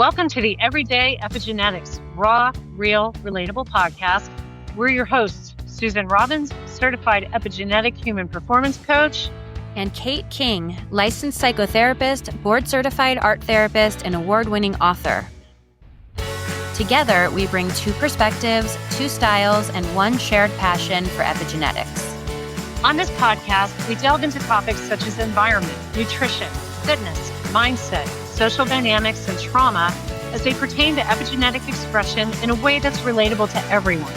Welcome to the Everyday Epigenetics, raw, real, relatable podcast. We're your hosts, Susan Robbins, certified epigenetic human performance coach, and Kate King, licensed psychotherapist, board-certified art therapist, and award-winning author. Together, we bring two perspectives, two styles, and one shared passion for epigenetics. On this podcast, we delve into topics such as environment, nutrition, fitness, mindset, social dynamics, and trauma as they pertain to epigenetic expression in a way that's relatable to everyone.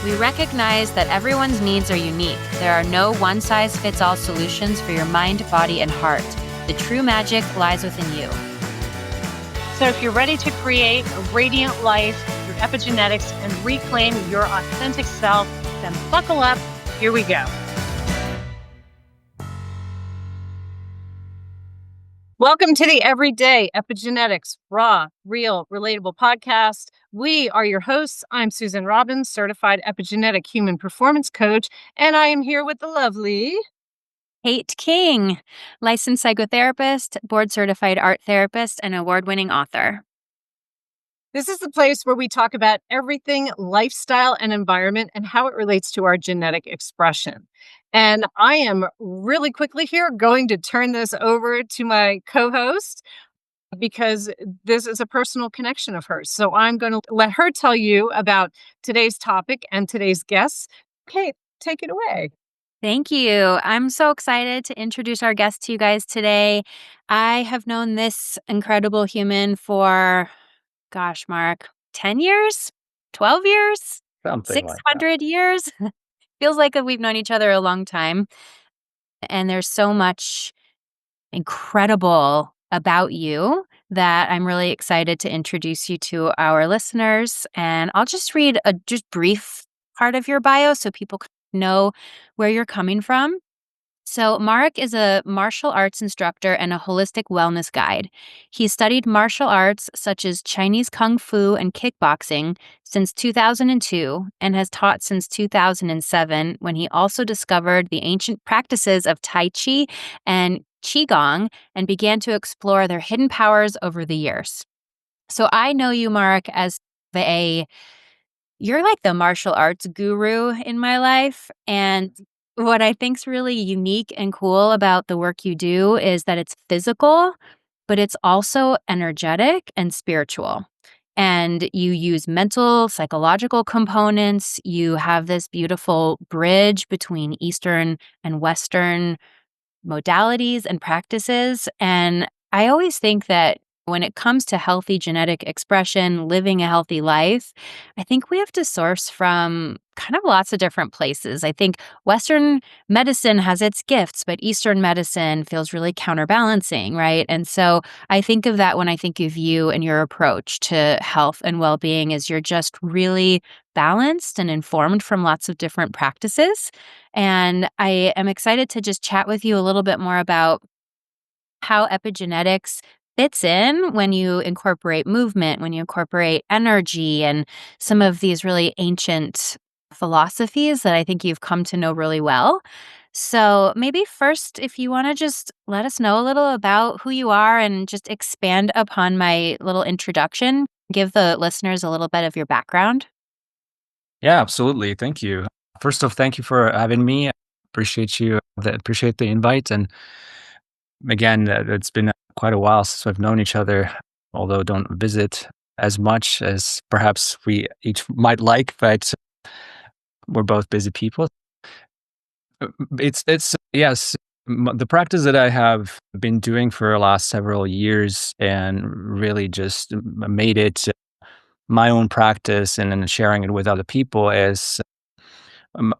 We recognize that everyone's needs are unique. There are no one-size-fits-all solutions for your mind, body, and heart. The true magic lies within you. So if you're ready to create a radiant life through epigenetics and reclaim your authentic self, then buckle up. Here we go. Welcome to the Everyday Epigenetics, raw, real, relatable podcast. We are your hosts. I'm Susan Robbins, certified epigenetic human performance coach, and I am here with the lovely Kate King, licensed psychotherapist, board-certified art therapist, and award-winning author. This is the place where we talk about everything lifestyle and environment and how it relates to our genetic expression. And I am really quickly here going to turn this over to my co-host because this is a personal connection of hers. So I'm going to let her tell you about today's topic and today's guests. Kate, take it away. Thank you. I'm so excited to introduce our guest to you guys today. I have known this incredible human for, Mark, 10 years? 12 years? Something 600 like years? Feels like we've known each other a long time. And there's so much incredible about you that I'm really excited to introduce you to our listeners. And I'll just read a just brief part of your bio so people can know where you're coming from. So Marek is a martial arts instructor and a holistic wellness guide. He studied martial arts such as Chinese Kung Fu and kickboxing since 2002 and has taught since 2007 when he also discovered the ancient practices of Tai Chi and Qigong and began to explore their hidden powers over the years. So I know you, Marek, as you're like the martial arts guru in my life. And what I think's really unique and cool about the work you do is that it's physical, but it's also energetic and spiritual. And you use mental, psychological components. You have this beautiful bridge between Eastern and Western modalities and practices. And I always think that when it comes to healthy genetic expression, living a healthy life, I think we have to source from kind of lots of different places. I think Western medicine has its gifts, but Eastern medicine feels really counterbalancing, right? And so I think of that when I think of you and your approach to health and well-being as you're just really balanced and informed from lots of different practices. And I am excited to just chat with you a little bit more about how epigenetics fits in when you incorporate movement, when you incorporate energy and some of these really ancient philosophies that I think you've come to know really well. So maybe first, if you want to just let us know a little about who you are and just expand upon my little introduction, give the listeners a little bit of your background. Yeah, absolutely. Thank you. First off, thank you for having me. Appreciate the invite. And again, it's been quite a while since we've known each other, although don't visit as much as perhaps we each might like, but we're both busy people. It's yes, the practice that I have been doing for the last several years and really just made it my own practice and then sharing it with other people is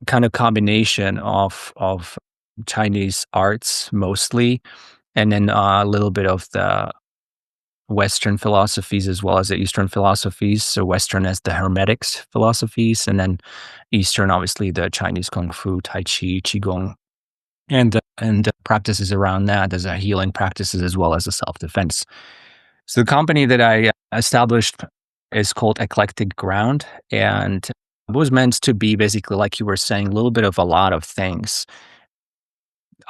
kind of combination of Chinese arts mostly, and then a little bit of the Western philosophies as well as the Eastern philosophies. So Western as the Hermetics philosophies, and then Eastern, obviously, the Chinese Kung Fu, Tai Chi, Qigong, and the practices around that as a healing practices as well as a self-defense. So the company that I established is called Eclectic Ground, and it was meant to be basically, like you were saying, a little bit of a lot of things.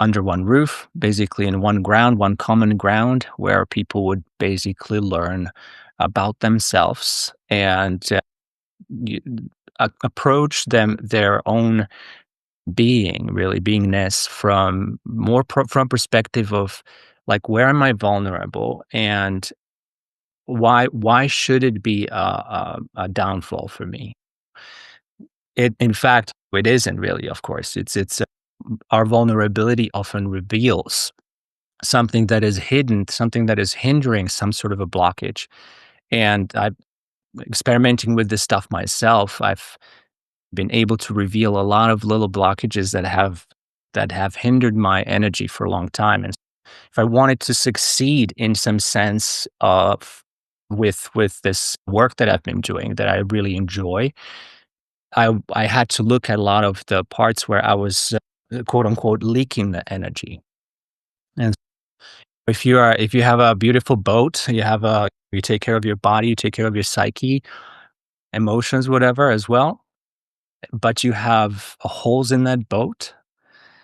under one roof, basically in one ground, one common ground where people would basically learn about themselves and y- approach their own being, really beingness from from perspective of like where am I vulnerable and why should it be a downfall for me? It in fact it isn't really. Of course, it's our vulnerability often reveals something that is hidden, something that is hindering some sort of a blockage. And I'm experimenting with this stuff myself. I've been able to reveal a lot of little blockages that have hindered my energy for a long time. And if I wanted to succeed in some sense of with this work that I've been doing that I really enjoy, I had to look at a lot of the parts where I was quote unquote leaking the energy. And if you have a beautiful boat, you take care of your body, you take care of your psyche, emotions, whatever as well, but you have holes in that boat,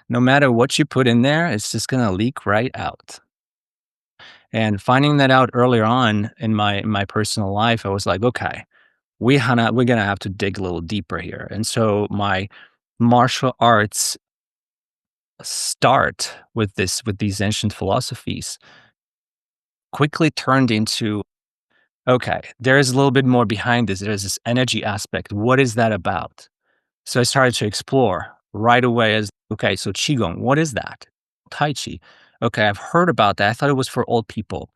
no matter what you put in there, it's just gonna leak right out. And finding that out earlier on in my personal life, I was like, okay, we're gonna have to dig a little deeper here. And so my martial arts start with these ancient philosophies quickly turned into, okay, there is a little bit more behind this. There's this energy aspect. What is that about? So I started to explore right away as, okay, so Qigong, what is that? Tai Chi. Okay, I've heard about that. I thought it was for old people.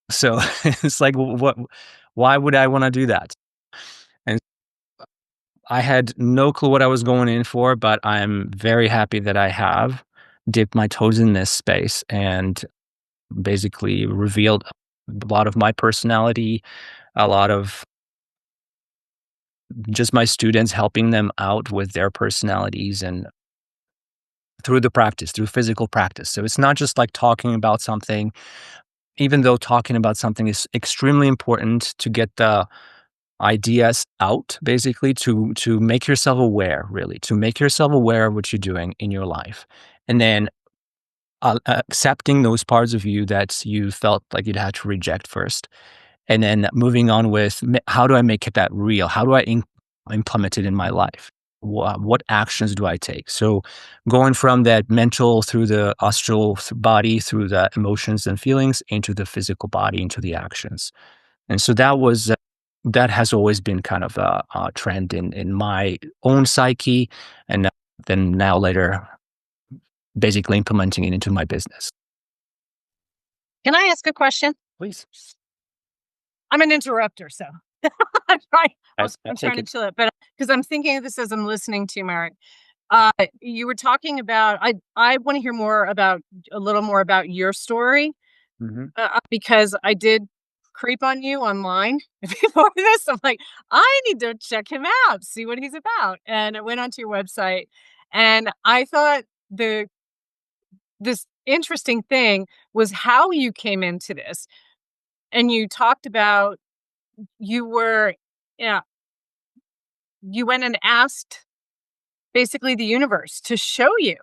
So it's like, why would I want to do that? And I had no clue what I was going in for, but I'm very happy that I have dipped my toes in this space and basically revealed a lot of my personality, a lot of just my students, helping them out with their personalities and through the practice, through physical practice. So it's not just like talking about something, even though talking about something is extremely important to get the ideas out, basically to make yourself aware, really, to make yourself aware of what you're doing in your life. And then accepting those parts of you that you felt like you'd had to reject first, and then moving on with how do I make it that real? How do I implement it in my life? What actions do I take? So going from that mental through the astral body, through the emotions and feelings into the physical body, into the actions. And so that has always been kind of a trend in my own psyche, and then now later basically implementing it into my business. Can I ask a question? Please. I'm an interrupter, so I'm trying. I I'm trying take to it. chill it, but because I'm thinking of this as I'm listening to you, Marek. You were talking about. I want to hear more about a little more about your story Mhm. because I did creep on you online before this. I'm like, I need to check him out, see what he's about, and I went onto your website, and I thought the this interesting thing was how you came into this, and you talked about you were yeah, you went and asked basically the universe to show you,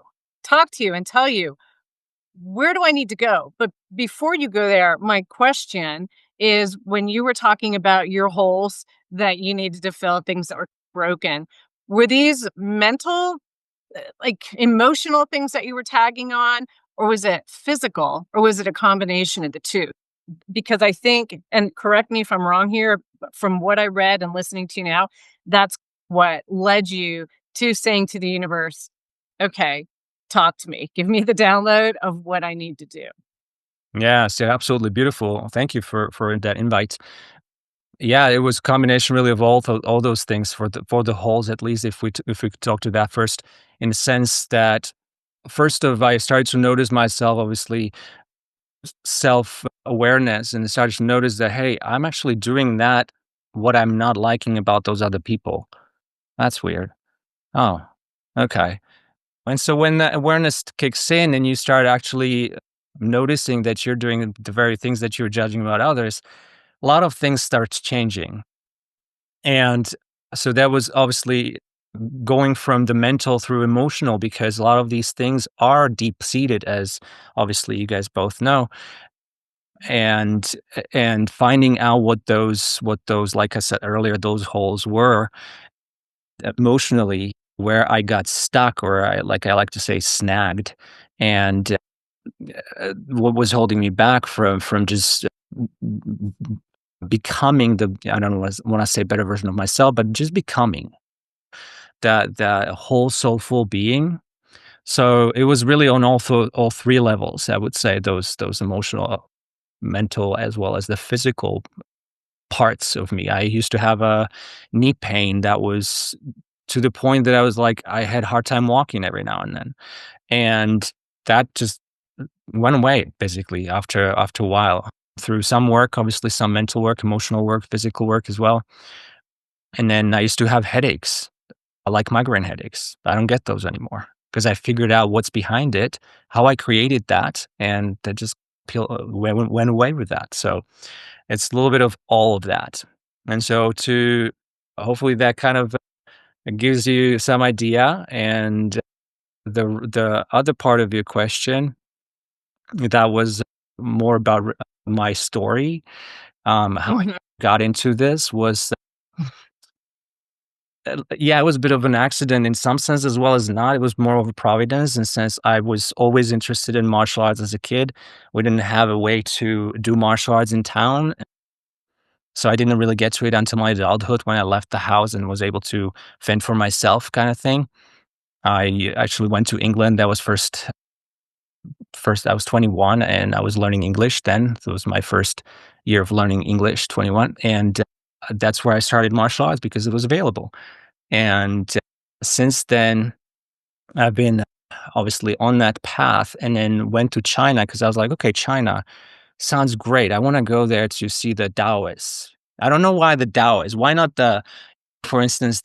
talk to you, and tell you, where do I need to go? But before you go there, my question is when you were talking about your holes that you needed to fill, things that were broken, were these mental, like emotional things that you were tagging on? Or was it physical? Or was it a combination of the two? Because I think, and correct me if I'm wrong here, but from what I read and listening to you now, that's what led you to saying to the universe, okay, talk to me, give me the download of what I need to do. Yes, yeah, absolutely beautiful. Thank you for that invite. Yeah, it was a combination really of all those things for the holes, at least if we could talk to that first, in the sense that first of I started to notice myself, obviously self awareness, and I started to notice that hey, I'm actually doing that what I'm not liking about those other people. That's weird. Oh, okay. And so when that awareness kicks in and you start actually noticing that you're doing the very things that you're judging about others, a lot of things starts changing. And so that was obviously going from the mental through emotional, because a lot of these things are deep seated, as obviously you guys both know, and finding out what those, like I said earlier, those holes were emotionally, where I got stuck, or I like to say snagged, and what was holding me back from just becoming the, I don't want to say better version of myself, but just becoming that whole soulful being. So it was really on all three levels, I would say, those emotional, mental, as well as the physical parts of me. I used to have a knee pain that was to the point that I was like, I had hard time walking every now and then. And that just went away basically after a while, through some work, obviously some mental work, emotional work, physical work as well. And then I used to have headaches, like migraine headaches. I don't get those anymore because I figured out what's behind it, how I created that, and that just went away with that. So it's a little bit of all of that. And so to hopefully that kind of gives you some idea. And the other part of your question that was more about my story, how I Mhm. got into this was, yeah, it was a bit of an accident in some sense as well as not. It was more of a providence, and since I was always interested in martial arts as a kid, we didn't have a way to do martial arts in town. So I didn't really get to it until my adulthood, when I left the house and was able to fend for myself, kind of thing. I actually went to England. That was first I was 21 and I was learning English then. So it was my first year of learning English, 21, and that's where I started martial arts because it was available. And since then, I've been obviously on that path, and then went to China because I was like, okay, China sounds great. I want to go there to see the Taoists. I don't know why the Taoists. Why not for instance,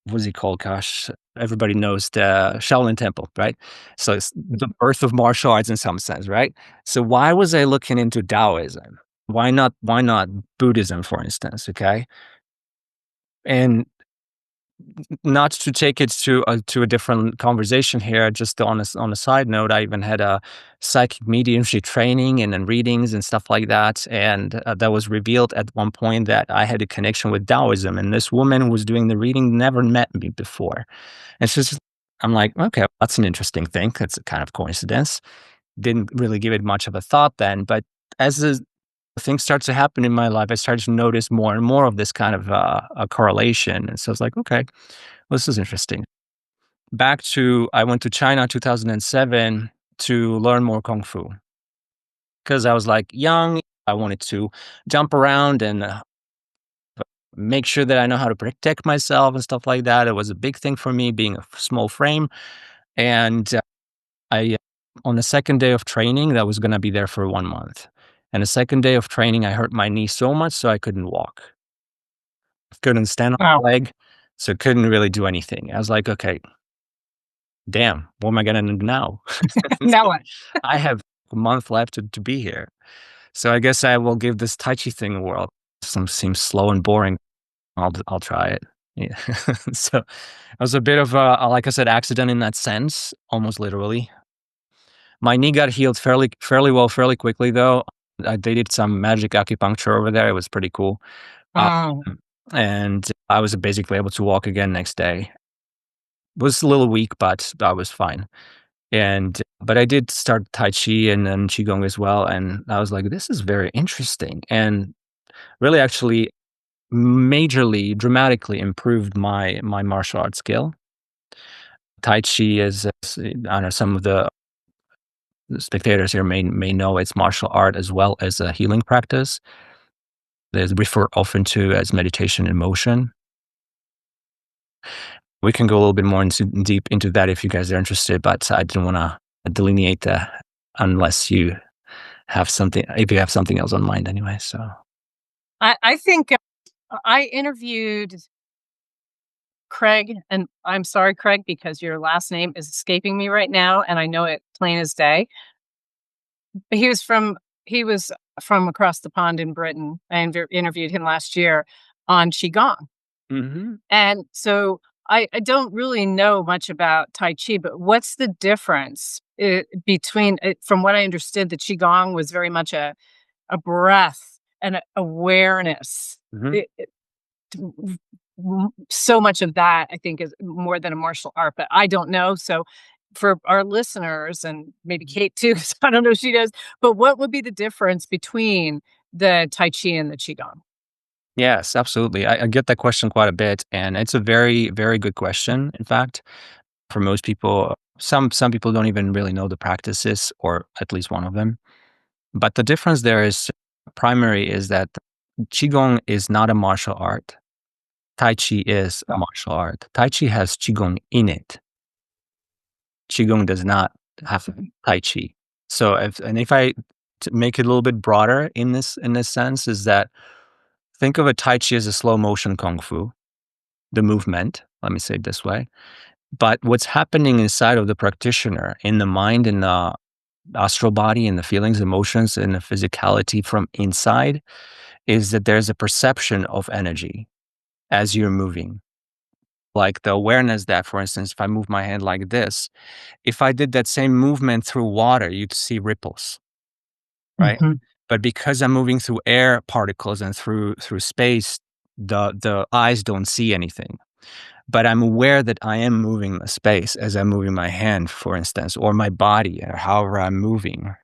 what's it called? Gosh, everybody knows the Shaolin Temple, right? So it's the birth of martial arts in some sense, right? So why was I looking into Taoism? Why not Buddhism, for instance? Okay. And not to take it to a different conversation here, just on a side note, I even had a psychic mediumship training and then readings and stuff like that, and that was revealed at one point that I had a connection with Taoism, and this woman who was doing the reading never met me before, and she's just, I'm like, okay, that's an interesting thing. That's a kind of coincidence. Didn't really give it much of a thought then, but as things start to happen in my life, I started to notice more and more of this kind of a correlation, and so I was like, okay, well, this is interesting. Back to, I went to China 2007 to learn more kung fu because I was like young. I wanted to jump around and make sure that I know how to protect myself and stuff like that. It was a big thing for me, being a small frame. And I, on the second day of training, that was going to be there for 1 month. And the second day of training, I hurt my knee so much so I couldn't walk, couldn't stand on Wow. my leg, so couldn't really do anything. I was like, okay, damn, what am I going to do now? Now what? I have a month left to be here. So I guess I will give this Tai Chi thing a whirl. Some seems slow and boring. I'll try it. Yeah. So it was a bit of a, like I said, accident in that sense, almost literally. My knee got healed fairly well, fairly quickly though. They did some magic acupuncture over there. It was pretty cool. Um, Oh, and I was basically able to walk again next day. Was a little weak, but I was fine. And but I did start Tai Chi and then Qigong as well, and I was like, "This is very interesting," and really actually majorly, dramatically improved my martial arts skill. Tai Chi is I don't know, some of the spectators here may know it's martial art as well as a healing practice. They refer often to as meditation in motion. We can go a little bit more deep into that if you guys are interested, but I didn't wanna delineate that unless you have something, if you have something else on mind anyway, so. I think I interviewed Craig, and I'm sorry, Craig, because your last name is escaping me right now, and I know it plain as day. But he was from across the pond in Britain. I interviewed him last year on Qigong. Mhm. And so I don't really know much about Tai Chi, but what's the difference between, from what I understood, the Qigong was very much a breath and a awareness. Mhm. It, so much of that I think is more than a martial art, but I don't know. So for our listeners and maybe Kate too, 'cause I don't know if she does, but what would be the difference between the Tai Chi and the Qigong? Yes, absolutely. I get that question quite a bit, and it's a very, very good question, in fact. For most people, some people don't even really know the practices, or at least one of them. But the difference there is primary is that Qigong is not a martial art. Tai Chi is a martial art. Tai Chi has Qigong in it. Qigong does not have Tai Chi. So if I to make it a little bit broader in this sense is that think of a Tai Chi as a slow motion kung fu, the movement, let me say it this way. But what's happening inside of the practitioner, in the mind, in the astral body, in the feelings, emotions, in the physicality from inside, is that there's a perception of energy as you're moving. Like the awareness that, for instance, if I move my hand like this, if I did that same movement through water, you'd see ripples, right? Mhm, But because I'm moving through air particles and through space, the eyes don't see anything. But I'm aware that I am moving the space as I'm moving my hand, for instance, or my body, or however I'm moving.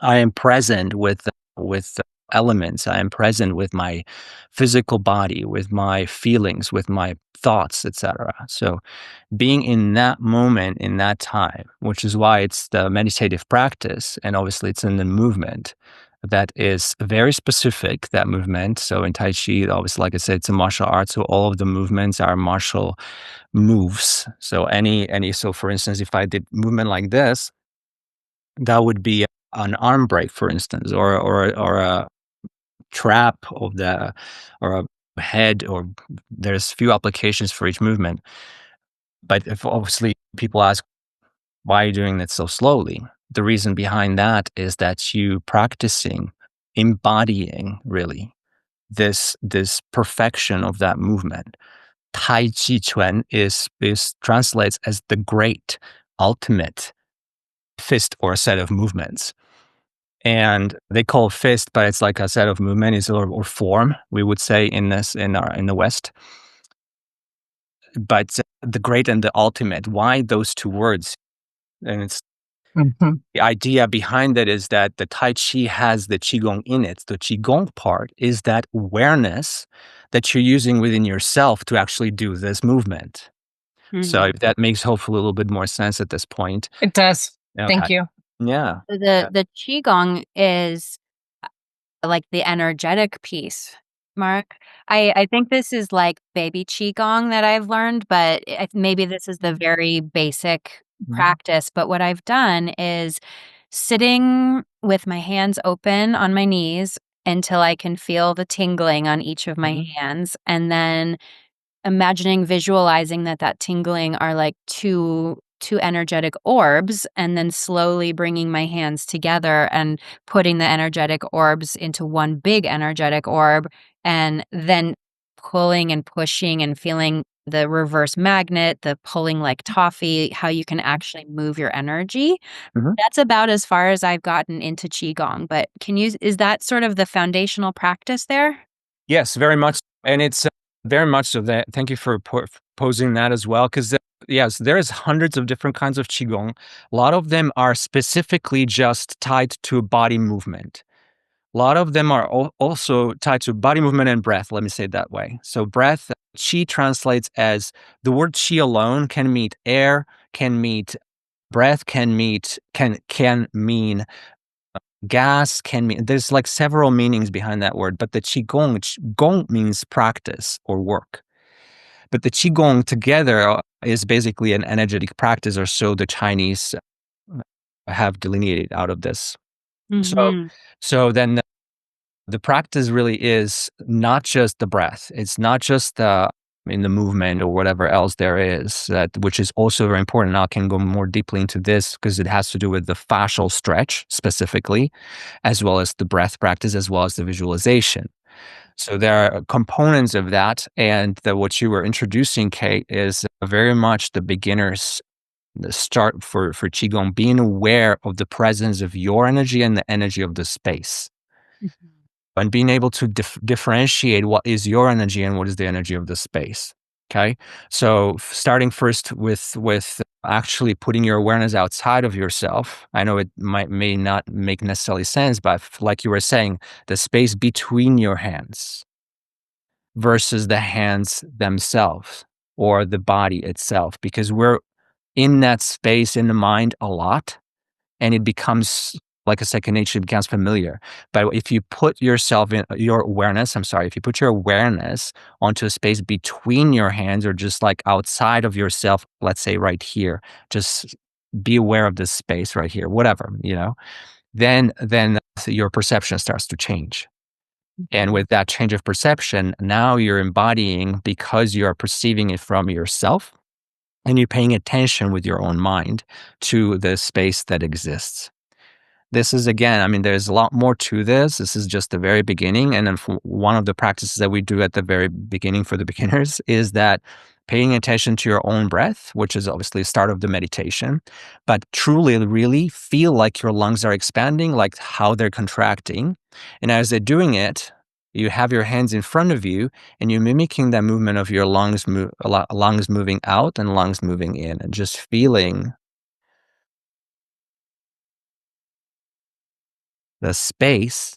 I am present with the elements. I am present with my physical body, with my feelings, with my thoughts, etc. So being in that moment, in that time, which is why it's the meditative practice, and obviously it's in the movement that is very specific, that movement. So in Tai Chi, obviously, like I said, it's a martial art. So all of the movements are martial moves. So so for instance, if I did movement like this, that would be an arm break, for instance, or a trap of the or a head, or there's few applications for each movement. But if obviously people ask, why are you doing that so slowly? The reason behind that is that you practicing embodying really this perfection of that movement. Tai Chi Chuan is translates as the great ultimate fist or a set of movements. And they call fist, but it's like a set of movement is or form, we would say in this in the West. But the great and the ultimate, why those two words? And it's mhm. the idea behind it is that the Tai Chi has the Qigong in it. The Qigong part is that awareness that you're using within yourself to actually do this movement. So Mhm. if that makes hopefully a little bit more sense at this point. It does. Okay. Thank you. Yeah. The Yeah. the Qigong is, like, the energetic piece, Mark. I think this is, like, baby Qigong that I've learned, but maybe this is the very basic Mhm. practice, but what I've done is sitting with my hands open on my knees until I can feel the tingling on each of my Mhm. hands, and then imagining, visualizing that tingling are like two energetic orbs, and then slowly bringing my hands together and putting the energetic orbs into one big energetic orb, and then pulling and pushing and feeling the reverse magnet, the pulling like toffee, how you can actually move your energy. Mhm. That's about as far as I've gotten into Qigong, but is that sort of the foundational practice there? Yes, very much, and it's very much so that. Thank you for posing that as well, because yes, there's hundreds of different kinds of qigong. A lot of them are specifically just tied to body movement. A lot of them are also tied to body movement and breath. Let me say it that way. So breath, qi translates as the word qi alone can mean air, can mean breath, can mean gas, can mean there's like several meanings behind that word, but the qigong means practice or work. But the qigong together is basically an energetic practice, or so the Chinese have delineated out of this. So Mhm. so then the practice really is not just the breath. It's not just the in the movement or whatever else there is that which is also very important. I can go more deeply into this because it has to do with the fascial stretch specifically, as well as the breath practice, as well as the visualization. So there are components of that, and what you were introducing, Kate, is very much the beginners the start for qigong, being aware of the presence of your energy and the energy of the space, Mhm. and being able to differentiate what is your energy and what is the energy of the space. Okay, so starting first with actually putting your awareness outside of yourself. I know it may not make necessarily sense, but like you were saying, the space between your hands versus the hands themselves or the body itself, because we're in that space in the mind a lot, and it becomes like a second nature, it becomes familiar. But if you put yourself in your awareness, I'm sorry, if you put your awareness onto a space between your hands or just like outside of yourself, let's say right here, just be aware of this space right here, whatever, then your perception starts to change. And Mhm. with that change of perception, now you're embodying because you are perceiving it from yourself and you're paying attention with your own mind to the space that exists. This is again, I mean, there's a lot more to this. This is just the very beginning. And then one of the practices that we do at the very beginning for the beginners is that paying attention to your own breath, which is obviously the start of the meditation, but truly really feel like your lungs are expanding, like how they're contracting. And as they're doing it, you have your hands in front of you and you're mimicking that movement of your lungs moving out and lungs moving in, and just feeling the space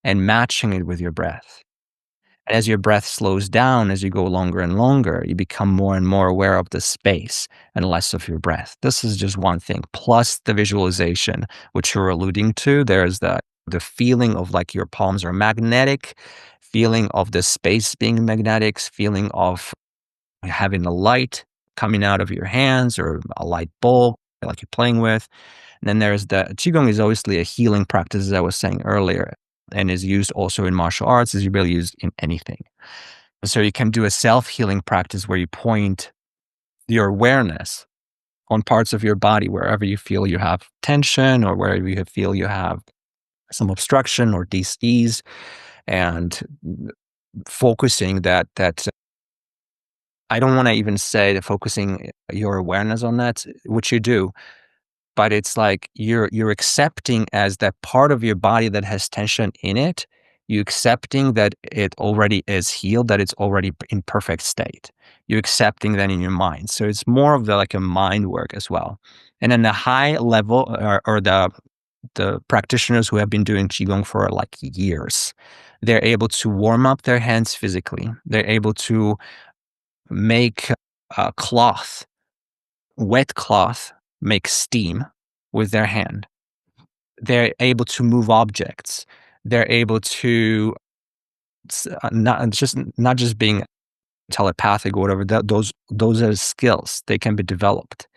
and matching it with your breath. And as your breath slows down, as you go longer and longer, you become more and more aware of the space and less of your breath. This is just one thing. Plus the visualization, which you're alluding to. There's the feeling of like your palms are magnetic, feeling of the space being magnetic, feeling of having a light coming out of your hands or a light bulb like you're playing with. And then there's the Qigong is obviously a healing practice, as I was saying earlier, and is used also in martial arts, is really used in anything. So you can do a self-healing practice where you point your awareness on parts of your body wherever you feel you have tension or wherever you feel you have some obstruction or dis-ease, and focusing that I don't want to even say that focusing your awareness on that, which you do, but it's like you're accepting as that part of your body that has tension in it, you accepting that it already is healed, that it's already in perfect state. You're accepting that in your mind. So it's more of the like a mind work as well. And then the high level or the practitioners who have been doing qigong for like years, they're able to warm up their hands physically. They're able to make a cloth, wet cloth, make steam with their hand. They're able to move objects. They're able to not just being telepathic or whatever. Those are skills. They can be developed.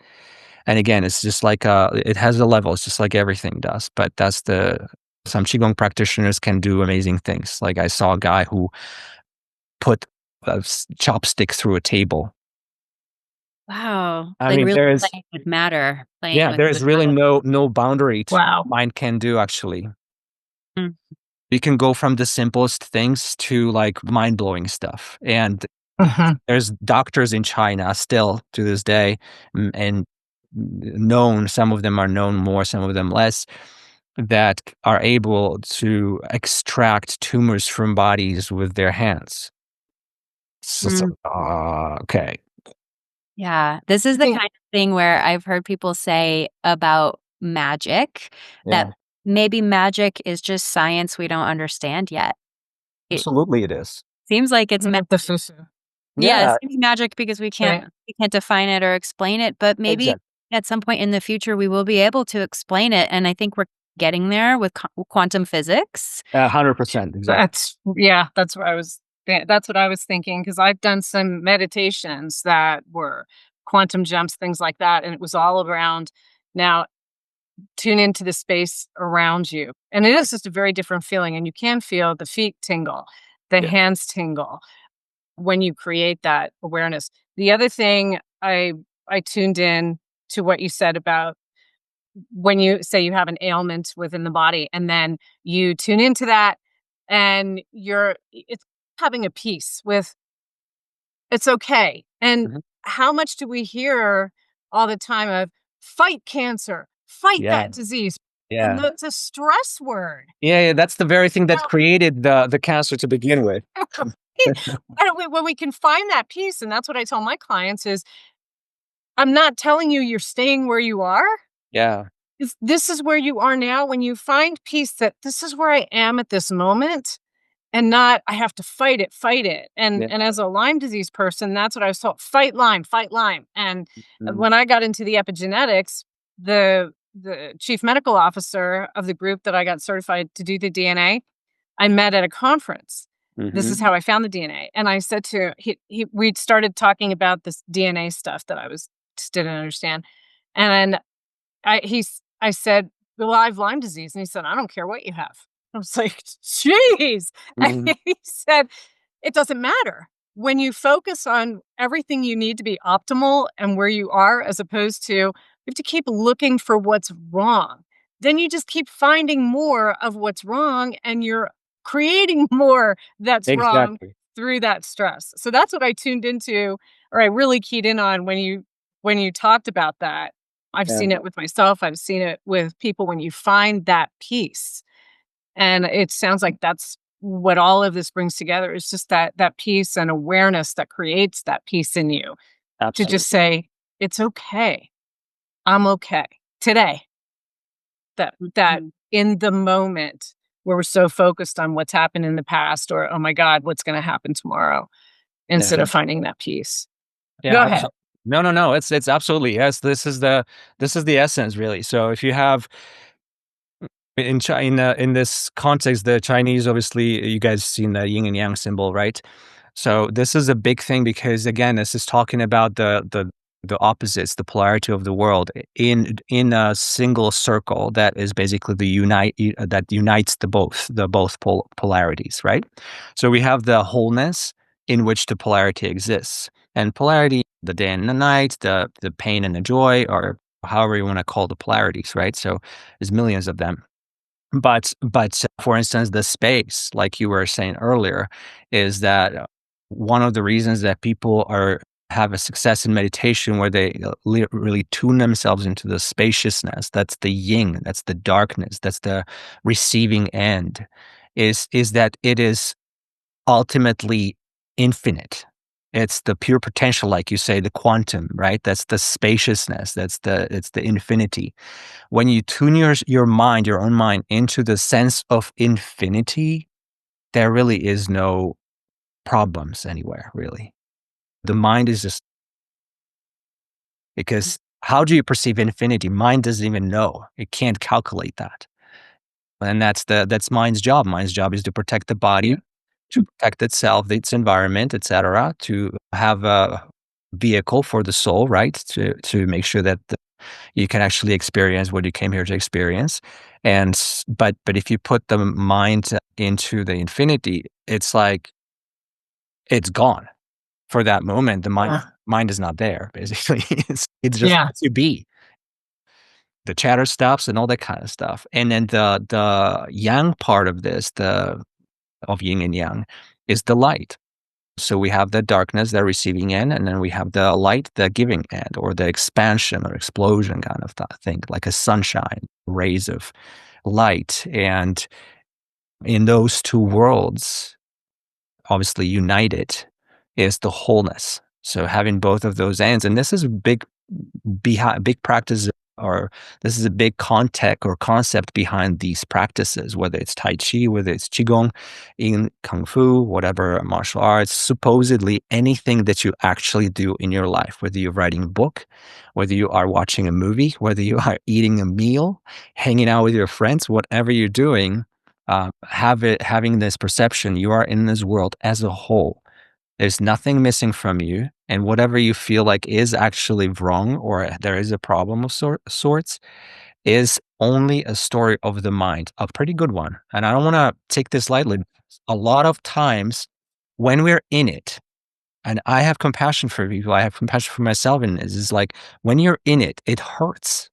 And again, it's just like it has a level. It's just like everything does. But that's the some qigong practitioners can do amazing things. Like I saw a guy who put a chopstick through a table. Wow. I Like, mean, really there is playing with matter, playing yeah, with there is really metal. no boundary to Wow. what mind can do actually. Mm, You can go from the simplest things to like mind blowing stuff. And Mhm. there's doctors in China still to this day, and known, some of them are known more, some of them less, that are able to extract tumors from bodies with their hands. mm. Okay. Yeah, this is I the think kind of thing where I've heard people say about magic that Yeah, maybe magic is just science we don't understand yet. It absolutely it is. seems like it's with the fufu, yeah, it Yeah, seems magic because right? we can't define it or explain it, but maybe exactly. at some point in the future we will be able to explain it, and I think we're getting there with quantum physics. 100%, exactly. That's what I was thinking, because 'cause I've done some meditations that were quantum jumps, things like that, and it was all around now tune into the space around you, and it is just a very different feeling, and you can feel the feet tingle, the Yeah, hands tingle when you create that awareness. The other thing I tuned in to what you said about when you say you have an ailment within the body and then you tune into that and it's having a peace with it's okay. And Mhm. how much do we hear all the time of fight cancer, fight Yeah, that disease? And yeah. that's a stress word. Yeah, that's the very thing that Now, created the cancer to begin with. when we can find that peace, and that's what I tell my clients is, I'm not telling you you're staying where you are. Yeah, This is where you are now. When you find peace that this is where I am at this moment, and not I have to fight it. yeah. And as a Lyme disease person, that's what I was told, fight Lyme, fight Lyme. And Mm, when I got into the epigenetics, the chief medical officer of the group that I got certified to do the DNA, I met at a conference. This is mhm, how I found the DNA. And I said to we'd started talking about this DNA stuff that I was just didn't understand. And I said, "Well, I have Lyme disease," and he said, "I don't care what you have." I was like, "Jeez." And mhm. he said, "It doesn't matter. When you focus on everything you need to be optimal and where you are, as opposed to you have to keep looking for what's wrong, then you just keep finding more of what's wrong, and you're creating more that's wrong Exactly. through that stress." So that's what I tuned into, or I really keyed in on when you talked about that. I've Yeah, seen it with myself, I've seen it with people when you find that peace, and it sounds like that's what all of this brings together is just that peace and awareness that creates that peace in you to just absolutely. say, "It's okay. I'm okay today." That Mhm. in the moment where we're so focused on what's happened in the past or, "Oh my god, what's gonna happen tomorrow?" Yeah, Instead of finding that peace. yeah, Go ahead. no, no, no, it's absolutely yes, this is the essence, really. So if you have in China, in this context, the Chinese, obviously, you guys seen the yin and yang symbol, right? So this is a big thing because again, this is talking about the opposites, the polarity of the world in a single circle that is basically that unites the both polarities, right? So we have the wholeness in which the polarity exists, and polarity, the day and the night, the pain and the joy, or however you want to call the polarities, right? So there's millions of them. But for instance, the space, like you were saying earlier, is that one of the reasons that people are have a success in meditation where they really tune themselves into the spaciousness. That's the yin. That's the darkness. That's the receiving end. Is that it is ultimately infinite. It's the pure potential, like you say, the quantum, right? That's the spaciousness. It's the infinity. When you tune your mind, your own mind into the sense of infinity, there really is no problems anywhere, really. The mind is just because how do you perceive infinity? Mind doesn't even know. It can't calculate that. And that's mind's job. Mind's job is to protect the body, to protect itself, its environment, etc., to have a vehicle for the soul, right? To make sure that you can actually experience what you came here to experience. But if you put the mind into the infinity, it's like it's gone for that moment. The mind is not there. Basically, it's just Yeah. to be. The chatter stops and all that kind of stuff. And then the yang part of this, the of yin and yang, is the light. So we have the darkness, the receiving end, and then we have the light, the giving end, or the expansion or explosion kind of thing, like a sunshine, rays of light. And in those two worlds, obviously united is the wholeness. So having both of those ends, and this is a big practice, or this is a big context or concept behind these practices, whether it's Tai Chi, whether it's Qigong, in Kung Fu, whatever martial arts, supposedly anything that you actually do in your life, whether you're writing a book, whether you are watching a movie, whether you are eating a meal, hanging out with your friends, whatever you're doing, having this perception you are in this world as a whole. There's nothing missing from you, and whatever you feel like is actually wrong or there is a problem of sorts is only a story of the mind, a pretty good one. And I don't want to take this lightly. A lot of times when we're in it, and I have compassion for people, I have compassion for myself, and this is like when you're in it, it hurts.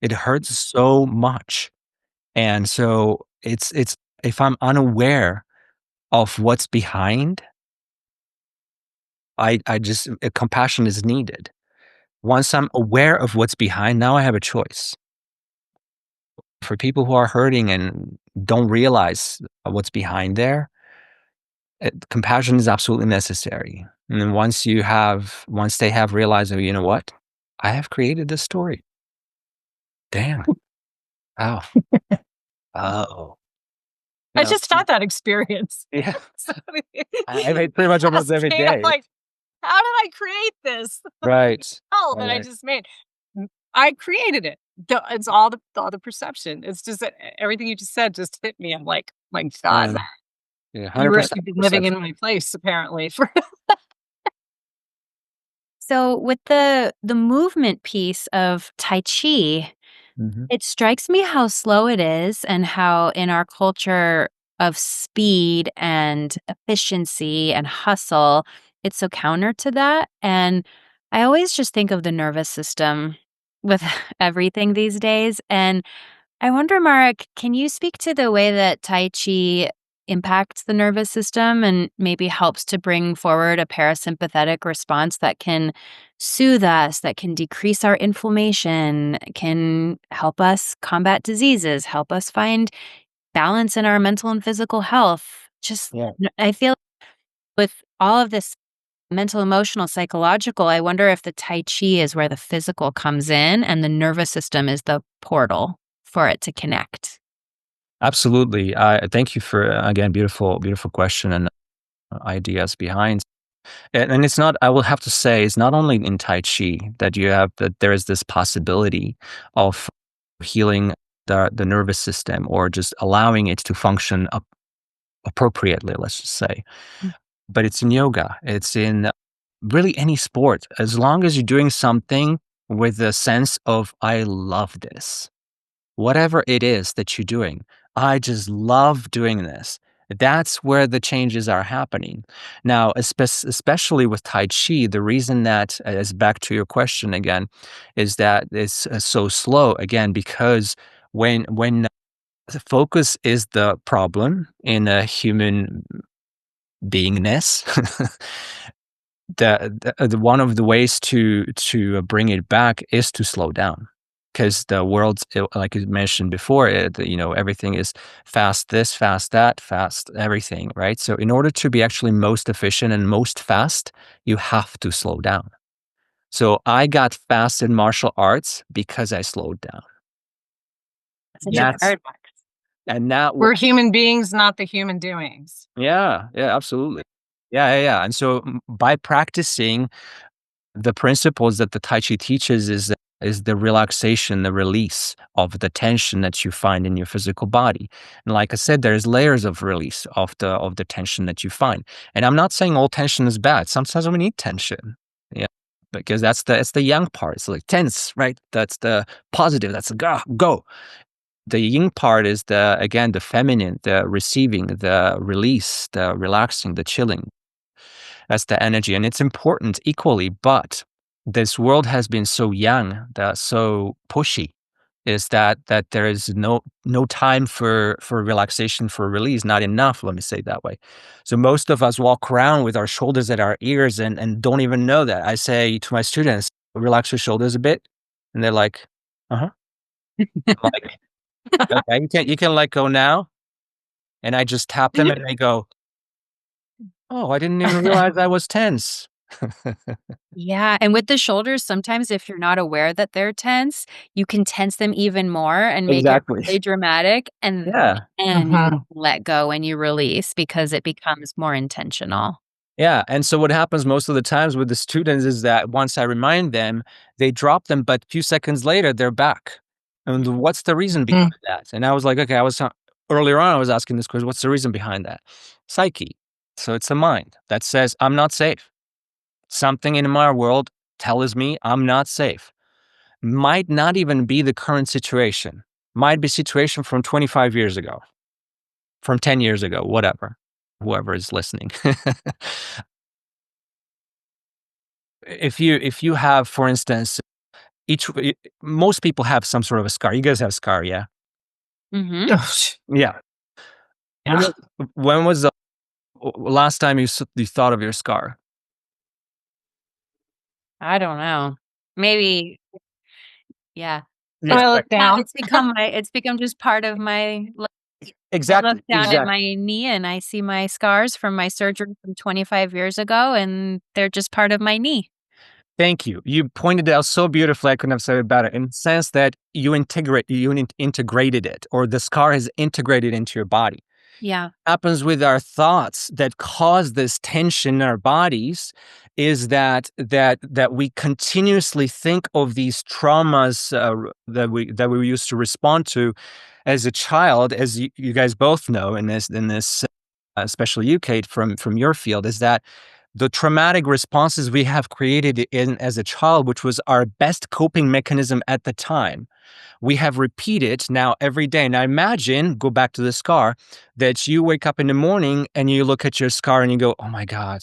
It hurts so much. And so it's if I'm unaware of what's behind, I just compassion is needed. Once I'm aware of what's behind, now I have a choice. For people who are hurting and don't realize what's behind there, compassion is absolutely necessary. And then once they have realized, "Oh, you know what? I have created this story. Damn. Oh. Oh." You I know? just had that experience. Yeah. So, I mean, pretty much almost every asking, I'm day. like, "How did I create this Right. hell that I Right. just made?" I created it. It's all the perception. It's just that everything you just said just hit me. I'm like, "My Yeah. God, Yeah, you've 100% been living perception. in my place apparently for." So with the movement piece of Tai Chi, Mhm. it strikes me how slow it is and how in our culture of speed and efficiency and hustle, it's so counter to that. And I always just think of the nervous system with everything these days. And I wonder, Marek, can you speak to the way that Tai Chi impacts the nervous system and maybe helps to bring forward a parasympathetic response that can soothe us, that can decrease our inflammation, can help us combat diseases, help us find balance in our mental and physical health? Yeah. I feel with all of this mental, emotional, psychological, I wonder if the Tai Chi is where the physical comes in and the nervous system is the portal for it to connect. Absolutely. Thank you for, again, beautiful question and ideas behind. And it's not, I will have to say, it's not only in Tai Chi that there is this possibility of healing the nervous system or just allowing it to function appropriately, let's just say. But it's in yoga, it's in really any sport. As long as you're doing something with a sense of, I love this. Whatever it is that you're doing, I just love doing this. That's where the changes are happening. Now, especially with Tai Chi, the reason that is back to your question again, is that it's so slow again because when the focus is the problem in a human beingness, the one of the ways to bring it back is to slow down because the world's like you mentioned before everything is fast this fast that fast everything, right? So in order to be actually most efficient and most fast, you have to slow down. So I got fast in martial arts because I slowed down. Such a That's paradox. and that We're human beings, not the human doings. Yeah, yeah, absolutely. Yeah. And so by practicing the principles that the Tai Chi teaches is the relaxation, the release of the tension that you find in your physical body. And like I said, there's layers of release of the tension that you find. And I'm not saying all tension is bad. Sometimes we need tension. Yeah. Because it's the yang part. It's like tense, right? That's the positive. That's the go. The yin part is the feminine, the receiving, the release, the relaxing, the chilling. That's the energy, and it's important equally. But this world has been so young, so pushy, is that there is no time for relaxation, for release, not enough. Let me say it that way. So most of us walk around with our shoulders at our ears and don't even know that. I say to my students, "Relax your shoulders a bit," and they're like, "Uh huh." I'm like, "Okay, you can let go now." And I just tap them, and they go, "Oh, I didn't even realize I was tense." Yeah, and with the shoulders, sometimes if you're not aware that they're tense, you can tense them even more and make it Exactly. really dramatic, and Yeah. then you Mhm. let go and you release because it becomes more intentional. Yeah, and so what happens most of the times with the students is that once I remind them, they drop them, but a few seconds later, they're back. And what's the reason behind Mhm. that? And I was like, okay, earlier on, I was asking this question, what's the reason behind that? Psyche. So it's the mind that says, I'm not safe. Something in my world tells me I'm not safe. Might not even be the current situation. Might be situation from 25 years ago, from 10 years ago, whatever, whoever is listening. If you have, for instance, most people have some sort of a scar. You guys have a scar, yeah? Mhm. Ugh, Yeah. When yeah. was when was the last time you thought of your scar? I don't know. Maybe yeah. Yeah, Boil right. it down. It's become just part of my li I look Exactly, down at exactly. my knee and I see my scars from my surgery from 25 years ago, and they're just part of my knee. Thank you. You pointed out so beautifully, I couldn't have said it better, in the sense that you integrated it, or the scar has integrated into your body. Yeah. Happens with our thoughts that cause this tension in our bodies is that we continuously think of these traumas that we used to respond to as a child, as you guys both know, in this especially you, Kate, from your field, is that the traumatic responses we have created in as a child, which was our best coping mechanism at the time, we have repeated now every day. Now imagine, go back to the scar, that you wake up in the morning and you look at your scar and you go, oh my God,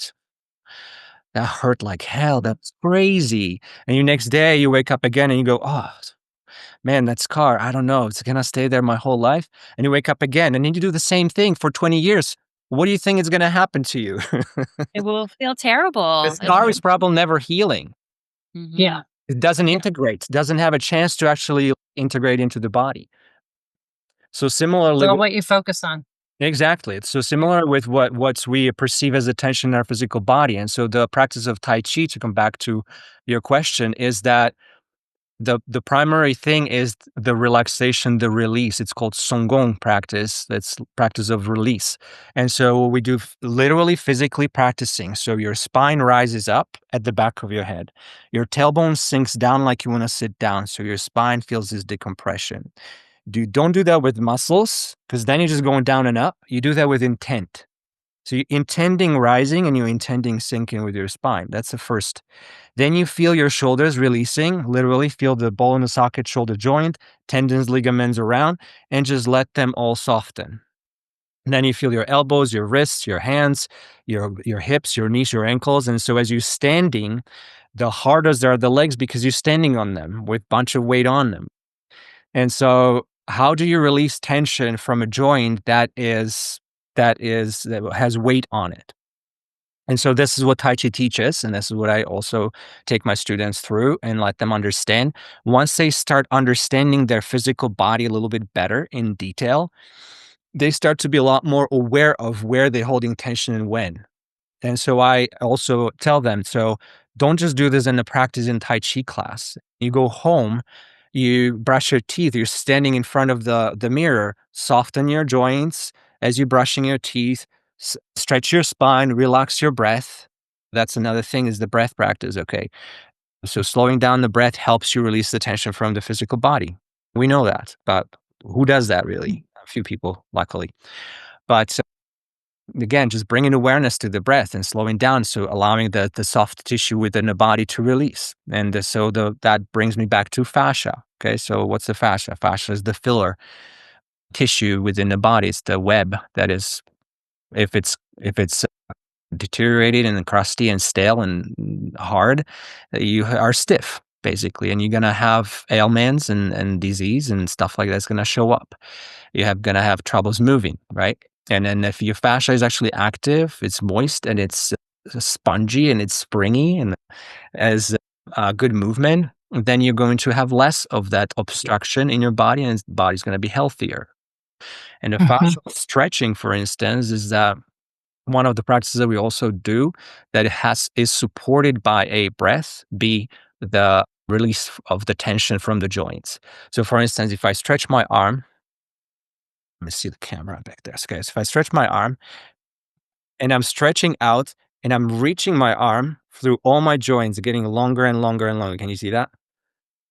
that hurt like hell. That's crazy. And you next day you wake up again and you go, oh man, that scar, I don't know, it's gonna stay there my whole life. And you wake up again and then you do the same thing for 20 years. What do you think is gonna happen to you? It will feel The terrible. scar is probably never healing. Mhm. Yeah. It doesn't Yeah. integrate, doesn't have a chance to actually integrate into the body. So It's similarly all with what you focus on. exactly. It's so Yeah. similar with what we perceive as attention in our physical body. And so the practice of Tai Chi, to come back to your question, is that the primary thing is the relaxation, the release. It's called Gong practice. That's practice of release. And so what we do literally physically practicing. So your spine rises up at the back of your head. Your tailbone sinks down like you want to sit down. So your spine feels this decompression. Don't do that with muscles, because then you're just going down and up. You do that with intent. So you're intending rising and you're intending sinking with your spine. That's the first. Then you feel your shoulders releasing, literally feel the ball in the socket shoulder joint, tendons, ligaments around, and just let them all soften. And then you feel your elbows, your wrists, your hands, your hips, your knees, your ankles. And so as you're standing, the hardest are the legs because you're standing on them with a bunch of weight on them. And so how do you release tension from a joint that has weight on it? And so this is what Tai Chi teaches, and this is what I also take my students through and let them understand. Once they start understanding their physical body a little bit better in detail, they start to be a lot more aware of where they're holding tension and when. And so I also tell them, so don't just do this in the practice in Tai Chi class. You go home, you brush your teeth, you're standing in front of the mirror, soften your joints as you're brushing your teeth, stretch your spine, relax your breath. That's another thing is the breath practice, okay? So slowing down the breath helps you release the tension from the physical body. We know that, but who does that really? A few people, luckily. But again, just bringing awareness to the breath and slowing down, so allowing the soft tissue within the body to release. And that brings me back to fascia. Okay, so what's the fascia? Fascia is the filler tissue within the body. It's the web that is, if it's deteriorated and crusty and stale and hard, you are stiff basically, and you're gonna have ailments and disease and stuff like that's gonna show up. Gonna have troubles moving, right? And then if your fascia is actually active, it's moist and it's spongy and it's springy and as good movement, then you're going to have less of that obstruction in your body, and the body's going to be healthier. And the Mhm. fascial stretching, for instance, is one of the practices that we also do that is supported by a breath, be the release of the tension from the joints. So, for instance, if I stretch my arm, let me see the camera back there. Okay, so if I stretch my arm and I'm stretching out and I'm reaching my arm through all my joints, getting longer and longer and longer. Can you see that?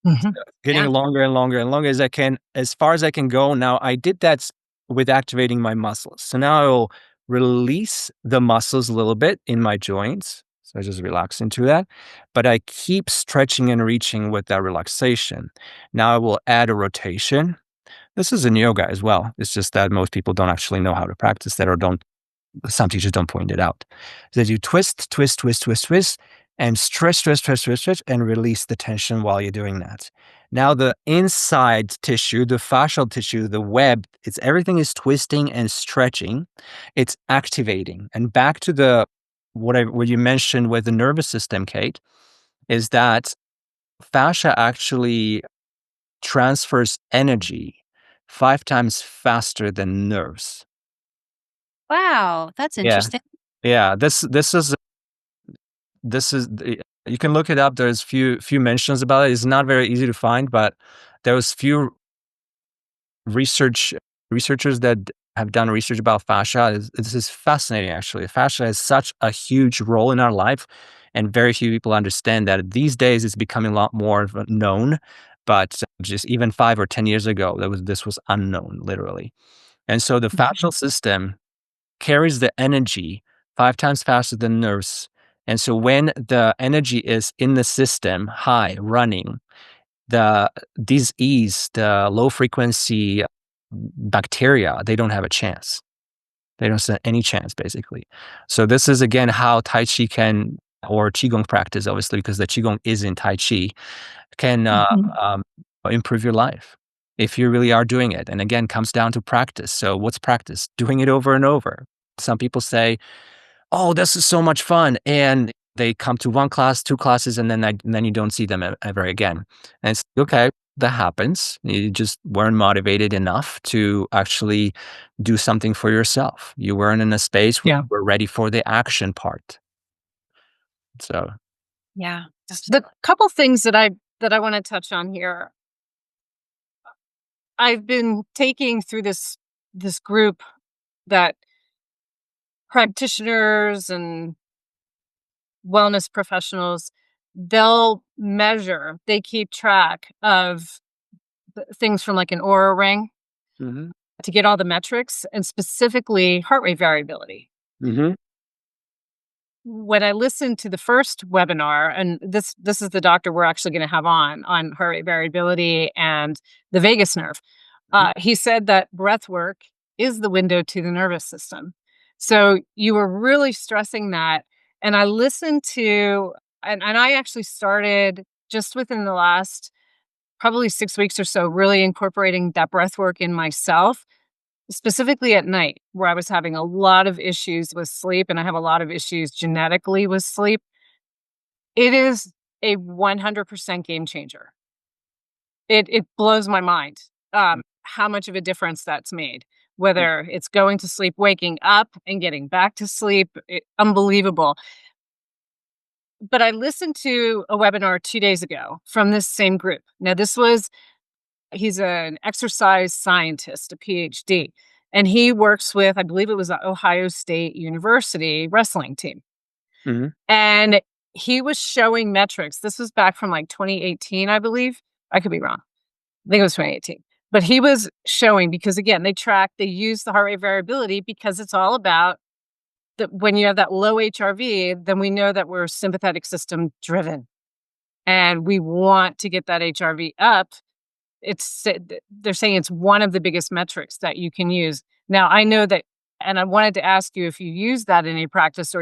Mhm. Getting Yeah. longer and longer and longer as I can, as far as I can go. Now I did that with activating my muscles. So now I will release the muscles a little bit in my joints. So I just relax into that. But I keep stretching and reaching with that relaxation. Now I will add a rotation. This is in yoga as well. It's just that most people don't actually know how to practice that, or don't, some teachers don't point it out. So you twist, twist, twist, twist, twist. and stretch, stretch, stretch, stretch, stretch, and release the tension while you're doing that. Now, the inside tissue, the fascial tissue, the web, it's everything is twisting and stretching. It's activating. And back to the what you mentioned with the nervous system, Kate, is that fascia actually transfers energy 5 times faster than nerves. Wow, that's Yeah. interesting. Yeah, this is you can look it up. There's few mentions about it. It's not very easy to find, but there was few research researchers that have done research about fascia. This is fascinating, actually. Fascia has such a huge role in our life, and very few people understand that. These days, it's becoming a lot more known, but just even 5 or 10 years ago, this was unknown, literally. And so the fascial system carries the energy 5 times faster than nerves. And so when the energy is in the system, high, running, the disease, the low frequency bacteria, they don't have a chance. They don't stand any chance, basically. So this is again how Tai Chi can, or Qigong practice, obviously, because the Qigong is in Tai Chi, can Mhm. improve your life if you really are doing it. And again, comes down to practice. So what's practice? Doing it over and over. Some people say, "Oh, this is so much fun," and they come to one class, two classes, and then you don't see them ever again. And it's okay. That happens. You just weren't motivated enough to actually do something for yourself. You weren't in a space where Yeah. you were ready for the action part. So, Yeah. The couple things that I want to touch on here. I've been taking through this group that practitioners and wellness professionals, they keep track of things from like an aura ring mhm, to get all the metrics and specifically heart rate variability. mhm, When I listened to the first webinar, and this is the doctor we're actually going to have on heart rate variability and the vagus nerve, mhm, he said that breath work is the window to the nervous system. So you were really stressing that, and I listened to, and I actually started just within the last probably 6 weeks or so, really incorporating that breath work in myself, specifically at night, where I was having a lot of issues with sleep, and I have a lot of issues genetically with sleep. It is a 100% game changer. It blows my mind, how much of a difference that's made, whether it's going to sleep, waking up, and getting back to sleep, unbelievable. But I listened to a webinar 2 days ago from this same group. Now, he's an exercise scientist, a PhD, and he works with, I believe it was the Ohio State University wrestling team. mhm, And he was showing metrics. This was back from like 2018, I believe. I could be wrong. I think it was 2018. But he was showing, because again, they use the heart rate variability because it's all about that. When you have that low HRV, then we know that we're sympathetic system driven and we want to get that HRV up. They're saying it's one of the biggest metrics that you can use. Now, I know that, and I wanted to ask you if you use that in a practice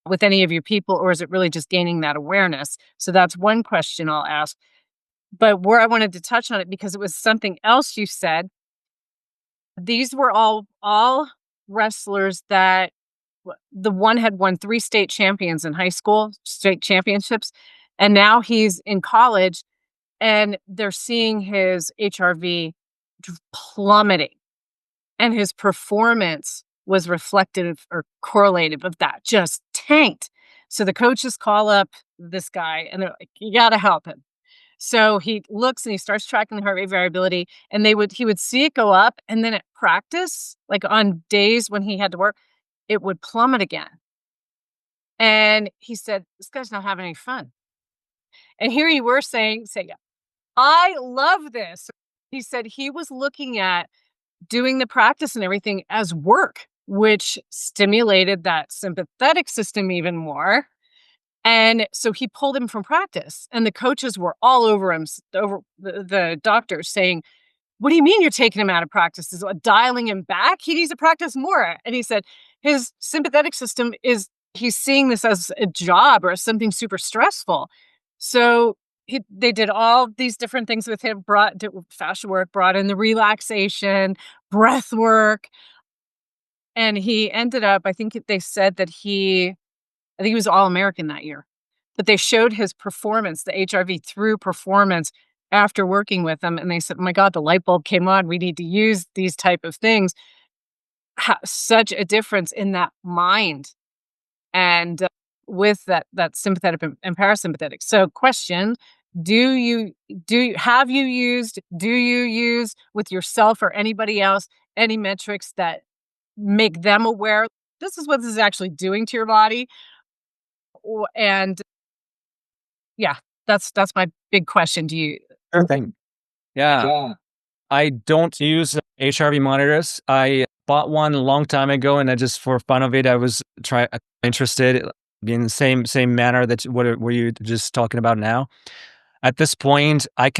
with any of your people, or is it really just gaining that awareness? So that's one question I'll ask. But where I wanted to touch on it, because it was something else you said, these were all wrestlers that the one had won 3 state champions in high school, state championships, and now he's in college, and they're seeing his HRV plummeting, and his performance was reflective or correlative of that, just tanked. So the coaches call up this guy and they're like, "You gotta help him." So he looks and he starts tracking the heart rate variability, and he would see it go up, and then at practice, like on days when he had to work, it would plummet again. And he said, "This guy's not having any fun." And here you were saying, "I love this." He said he was looking at doing the practice and everything as work, which stimulated that sympathetic system even more. And so he pulled him from practice, and the coaches were all over him, over the doctors saying, "What do you mean you're taking him out of practice? Is dialing him back? He needs to practice more." And he said his sympathetic system is he's seeing this as a job or as something super stressful. So they did all these different things with him, did fascia work, brought in the relaxation, breath work, and he ended up, I think they said that I think he was All American that year. But they showed his performance, the HRV through performance after working with him, and they said, "Oh my god, the light bulb came on. We need to use these type of things." Such a difference in that mind and with that sympathetic and parasympathetic. So, question: do you use with yourself or anybody else any metrics that make them aware this is what this is actually doing to your body? And yeah, that's my big question. Do you? Sure thing. Yeah. Yeah. I don't use HRV monitors. I bought one a long time ago, and I just for fun of it, I was interested in the same manner that what were you just talking about now. At this point, I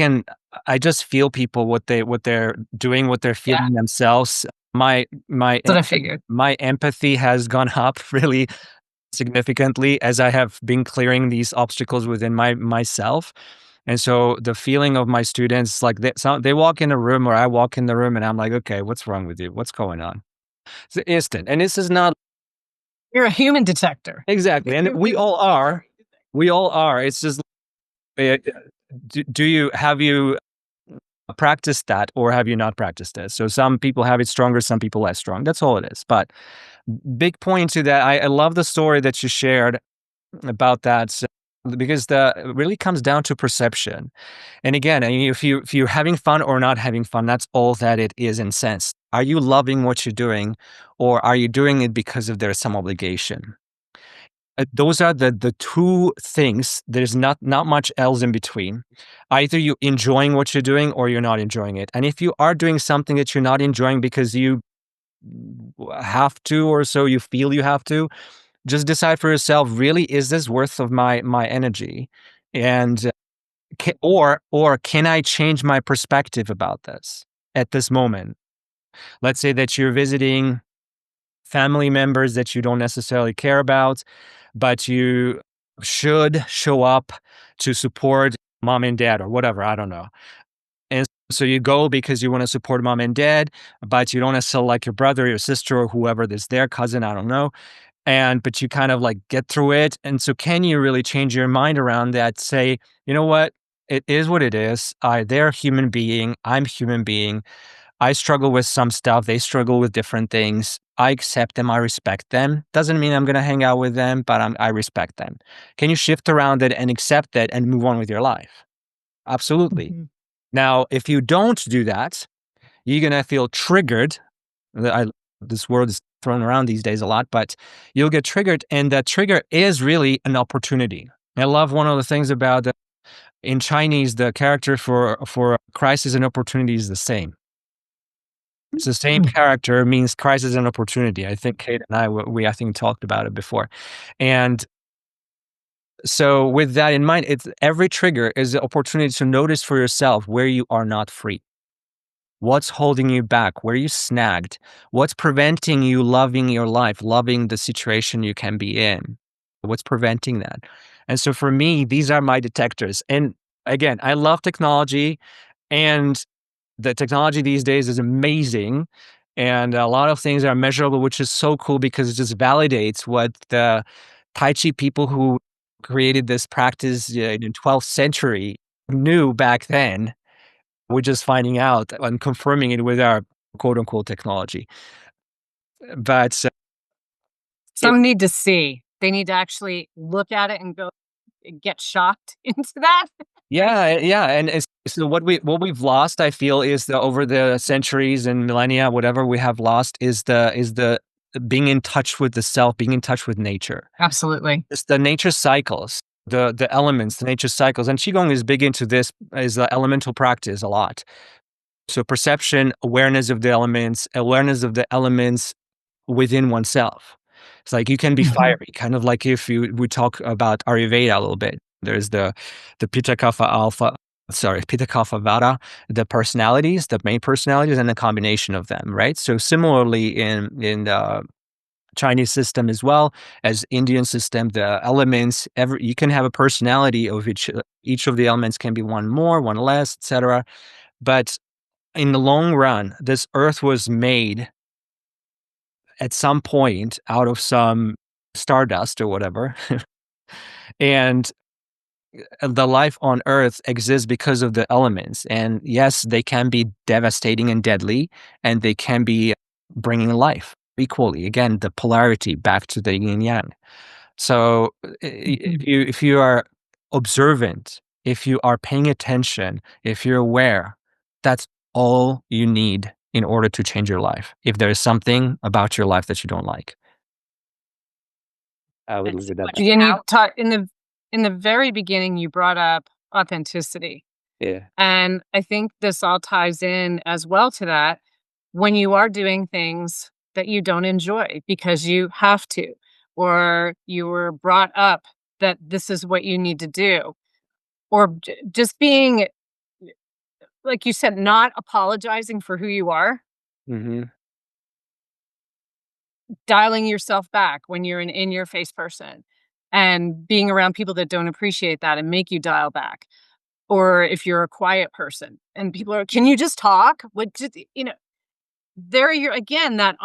just feel people what they're doing, what they're Yeah, feeling themselves. that's what I figured. My empathy has gone up really significantly as I have been clearing these obstacles within myself. And so the feeling of my students, like they walk in a room or I walk in the room and I'm like, okay, what's wrong with you? What's going on? It's instant. And this is not You're a human detector. exactly. And we all are. We all are. It's just, uh, do you, have you practiced that or have you not practiced it? So some people have it stronger, some people less strong. That's all it is. But big point to that. I love the story that you shared about that because the it really comes down to perception. And again, I mean, if you're having fun or not having fun, that's all that it is in sense. Are you loving what you're doing, or are you doing it because of there's some obligation? Those are the two things. There's not much else in between. Either you enjoying what you're doing or you're not enjoying it. And if you are doing something that you're not enjoying because you have to or so you feel you have to, just decide for yourself, really, is this worth of my energy? And or can I change my perspective about this at this moment? Let's say that you're visiting family members that you don't necessarily care about, but you should show up to support mom and dad or whatever, I don't know. And so you go because you want to support mom and dad, but you don't necessarily like your brother, your sister, or whoever is their cousin, I don't know. And but you kind of like get through it. And so can you really change your mind around that? Say, you know what? It is what it is. They're a human being. I'm a human being. I struggle with some stuff. They struggle with different things. I accept them. I respect them. Doesn't mean I'm going to hang out with them, but I respect them. Can you shift around it and accept that and move on with your life? Absolutely. Mhm. Now, if you don't do that, you're going to feel triggered. I, this word is thrown around these days a lot, but you'll get triggered. And that trigger is really an opportunity. I love one of the things about in Chinese, the character for crisis and opportunity is the same. It's the same character means crisis and opportunity. I think Kate and we I think talked about it before. And so with that in mind, it's every trigger is the opportunity to notice for yourself where you are not free. What's holding you back? Where you snagged? What's preventing you loving your life, loving the situation you can be in? What's preventing that? And so for me, these are my detectors. And again, I love technology and the technology these days is amazing. And a lot of things are measurable, which is so cool because it just validates what the Tai Chi people who created this practice in the 12th century knew back then. We're just finding out and confirming it with our quote unquote technology. But it, Some need to see. They need to actually look at it and go get shocked into that. yeah, yeah, and so what we've lost, I feel, is the over the centuries and millennia, whatever we have lost, is the being in touch with the self, being in touch with nature. Absolutely. It's the nature cycles, the elements, the nature cycles, and qigong is big into this. Is the elemental practice a lot. So perception, awareness of the elements within oneself. It's like you can be Mhm. fiery, kind of like if we talk about Ayurveda a little bit. There's the Pitta Kapha Alpha, sorry, Pitta Kapha Vata, the personalities, the main personalities, and the combination of them, right? So similarly in Chinese system as well as Indian system, the elements, you can have a personality of each of the elements can be one more, one less, etc. But in the long run, this earth was made at some point out of some stardust or whatever. And the life on earth exists because of the elements. And yes, they can be devastating and deadly, and they can be bringing life equally. Again, the polarity back to the yin and yang. So if you are observant, if you are paying attention, if you're aware, that's all you need in order to change your life. If there is something about your life that you don't like, I would And leave see it at what that. you And you out. taught in the very beginning, you brought up authenticity. Yeah. And I think this all ties in as well to that when you are doing things that you don't enjoy because you have to, or you were brought up that this is what you need to do, or just being, like you said, not apologizing for who you are, Hmm. dialing yourself back when you're an in your face person and being around people that don't appreciate that and make you dial back. Or if you're a quiet person and people are, can you just talk? What just, there you're again, that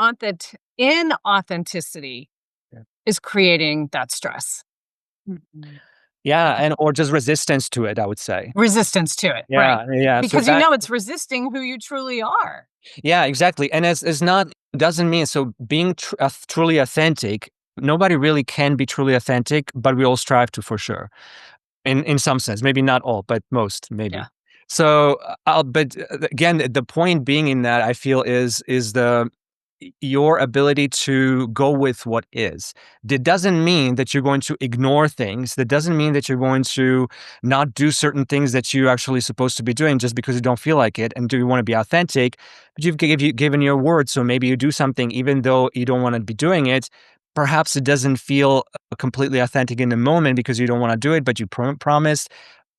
inauthenticity is creating that stress, Mhm. Yeah, and or just resistance to it, I would say. resistance to it, right? Yeah, yeah. So Because that, it's resisting who you truly are. yeah, exactly. And it's not doesn't mean so being truly authentic. Nobody really can be truly authentic, but we all strive to for sure. In some sense, maybe not all, but most Yeah. maybe. So, but again, the point being in that I feel is the your ability to go with what is. That doesn't mean that you're going to ignore things. That doesn't mean that you're going to not do certain things that you're actually supposed to be doing just because you don't feel like it and do you want to be authentic. But you've given your word, so maybe you do something even though you don't want to be doing it. Perhaps it doesn't feel completely authentic in the moment because you don't want to do it, but you promised.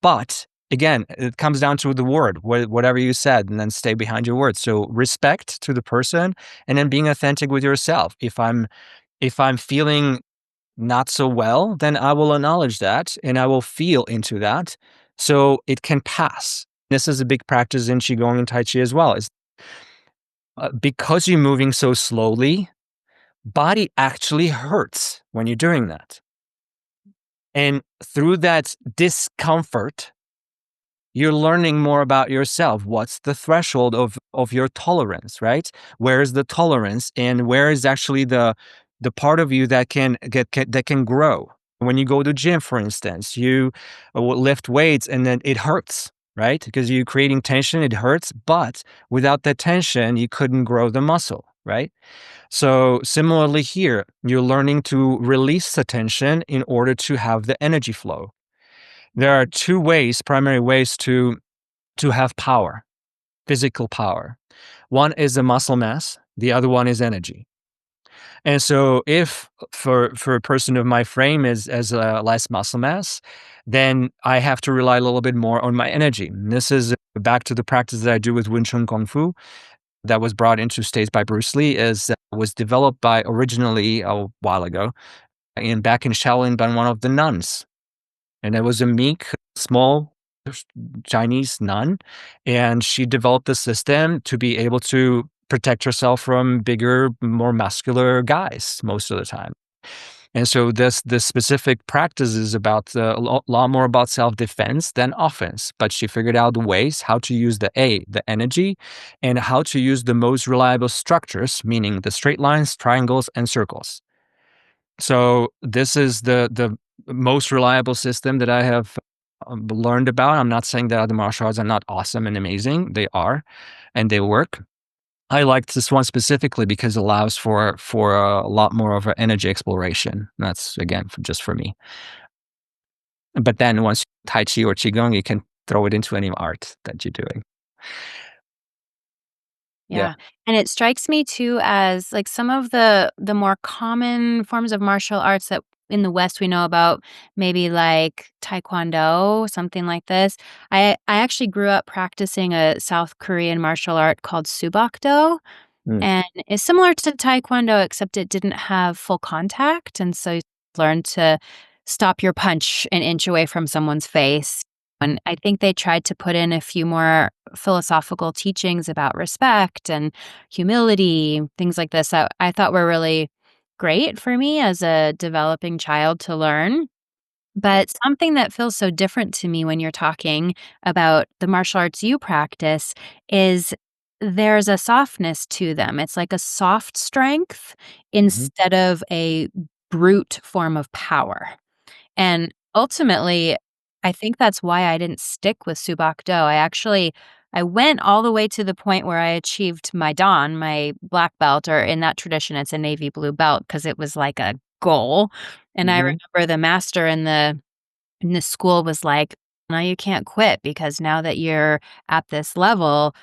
But again, it comes down to the word, whatever you said, and then stay behind your word. So respect to the person, and then being authentic with yourself. If I'm feeling not so well, then I will acknowledge that and I will feel into that, so it can pass. This is a big practice in Qigong and Tai Chi as well. Is because you're moving so slowly, body actually hurts when you're doing that. And through that discomfort, you're learning more about yourself. What's the threshold of your tolerance, right? Where is the tolerance and where is actually the part of you that that can grow? When you go to gym, for instance, you lift weights and then it hurts, right? Because you're creating tension, it hurts, but without that tension, you couldn't grow the muscle, right? So similarly here, you're learning to release the tension in order to have the energy flow. There are two ways, primary ways to have power, physical power. One is the muscle mass, the other one is energy. And so if for a person of my frame is as less muscle mass, then I have to rely a little bit more on my energy. And this is back to the practice that I do with Wing Chun Kung Fu that was brought into States by Bruce Lee is was developed by originally a while ago back in Shaolin by one of the nuns. And it was a meek, small Chinese nun, and she developed the system to be able to protect herself from bigger, more muscular guys most of the time. And so this specific practice is about a lot more about self-defense than offense. But she figured out the ways how to use the energy, and how to use the most reliable structures, meaning the straight lines, triangles, and circles. So this is the most reliable system that I have learned about. I'm not saying that other martial arts are not awesome and amazing. They are, and they work. I liked this one specifically because it allows for a lot more of an energy exploration. That's again just for me. But then once Tai Chi or Qigong, you can throw it into any art that you're doing. Yeah. Yeah, and it strikes me too as, like, some of the more common forms of martial arts that in the West we know about, maybe like taekwondo, something like this. I actually grew up practicing a South Korean martial art called subakdo, Mm. and it's similar to Taekwondo, except it didn't have full contact, and so you learn to stop your punch an inch away from someone's face. And I think they tried to put in a few more philosophical teachings about respect and humility, things like this that I thought were really great for me as a developing child to learn. But something that feels so different to me when you're talking about the martial arts you practice is there's a softness to them. It's like a soft strength Mhm. instead of a brute form of power. And ultimately, I think that's why I didn't stick with Subak-do. I went all the way to the point where I achieved my Dan, my black belt, or in that tradition, it's a navy blue belt because it was like a goal. And I Mhm. remember the master in the school was like, "No, you can't quit because now that you're at this level,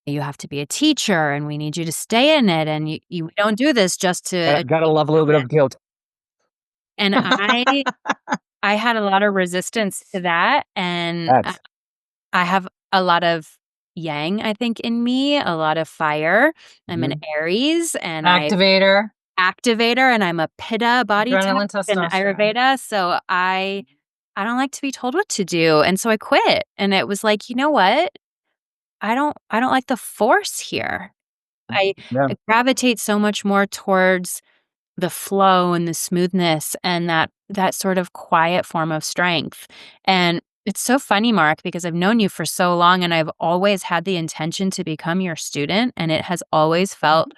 you have to be a teacher and we need you to stay in it. And you don't do this just to Gotta love a little bit achieve of it." guilt. And I had a lot of resistance to that, and That's I have a lot of yang, I think, in me, a lot of fire. I'm an Mhm. Aries, and I Activator, activator, and I'm a Pitta body type adrenaline, in testosterone. Ayurveda, so I don't like to be told what to do, and so I quit, and it was like, "You know what? I don't like the force here." I Yeah, I gravitate so much more towards the flow and the smoothness and that sort of quiet form of strength. And it's so funny, Mark, because I've known you for so long and I've always had the intention to become your student, and it has always felt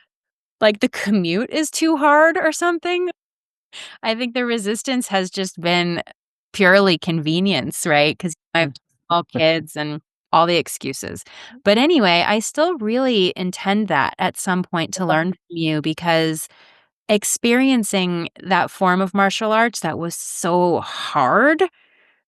like the commute is too hard or something. I think the resistance has just been purely convenience, right? Because I have small kids and all the excuses. But anyway, I still really intend that at some point to learn from you because experiencing that form of martial arts that was so hard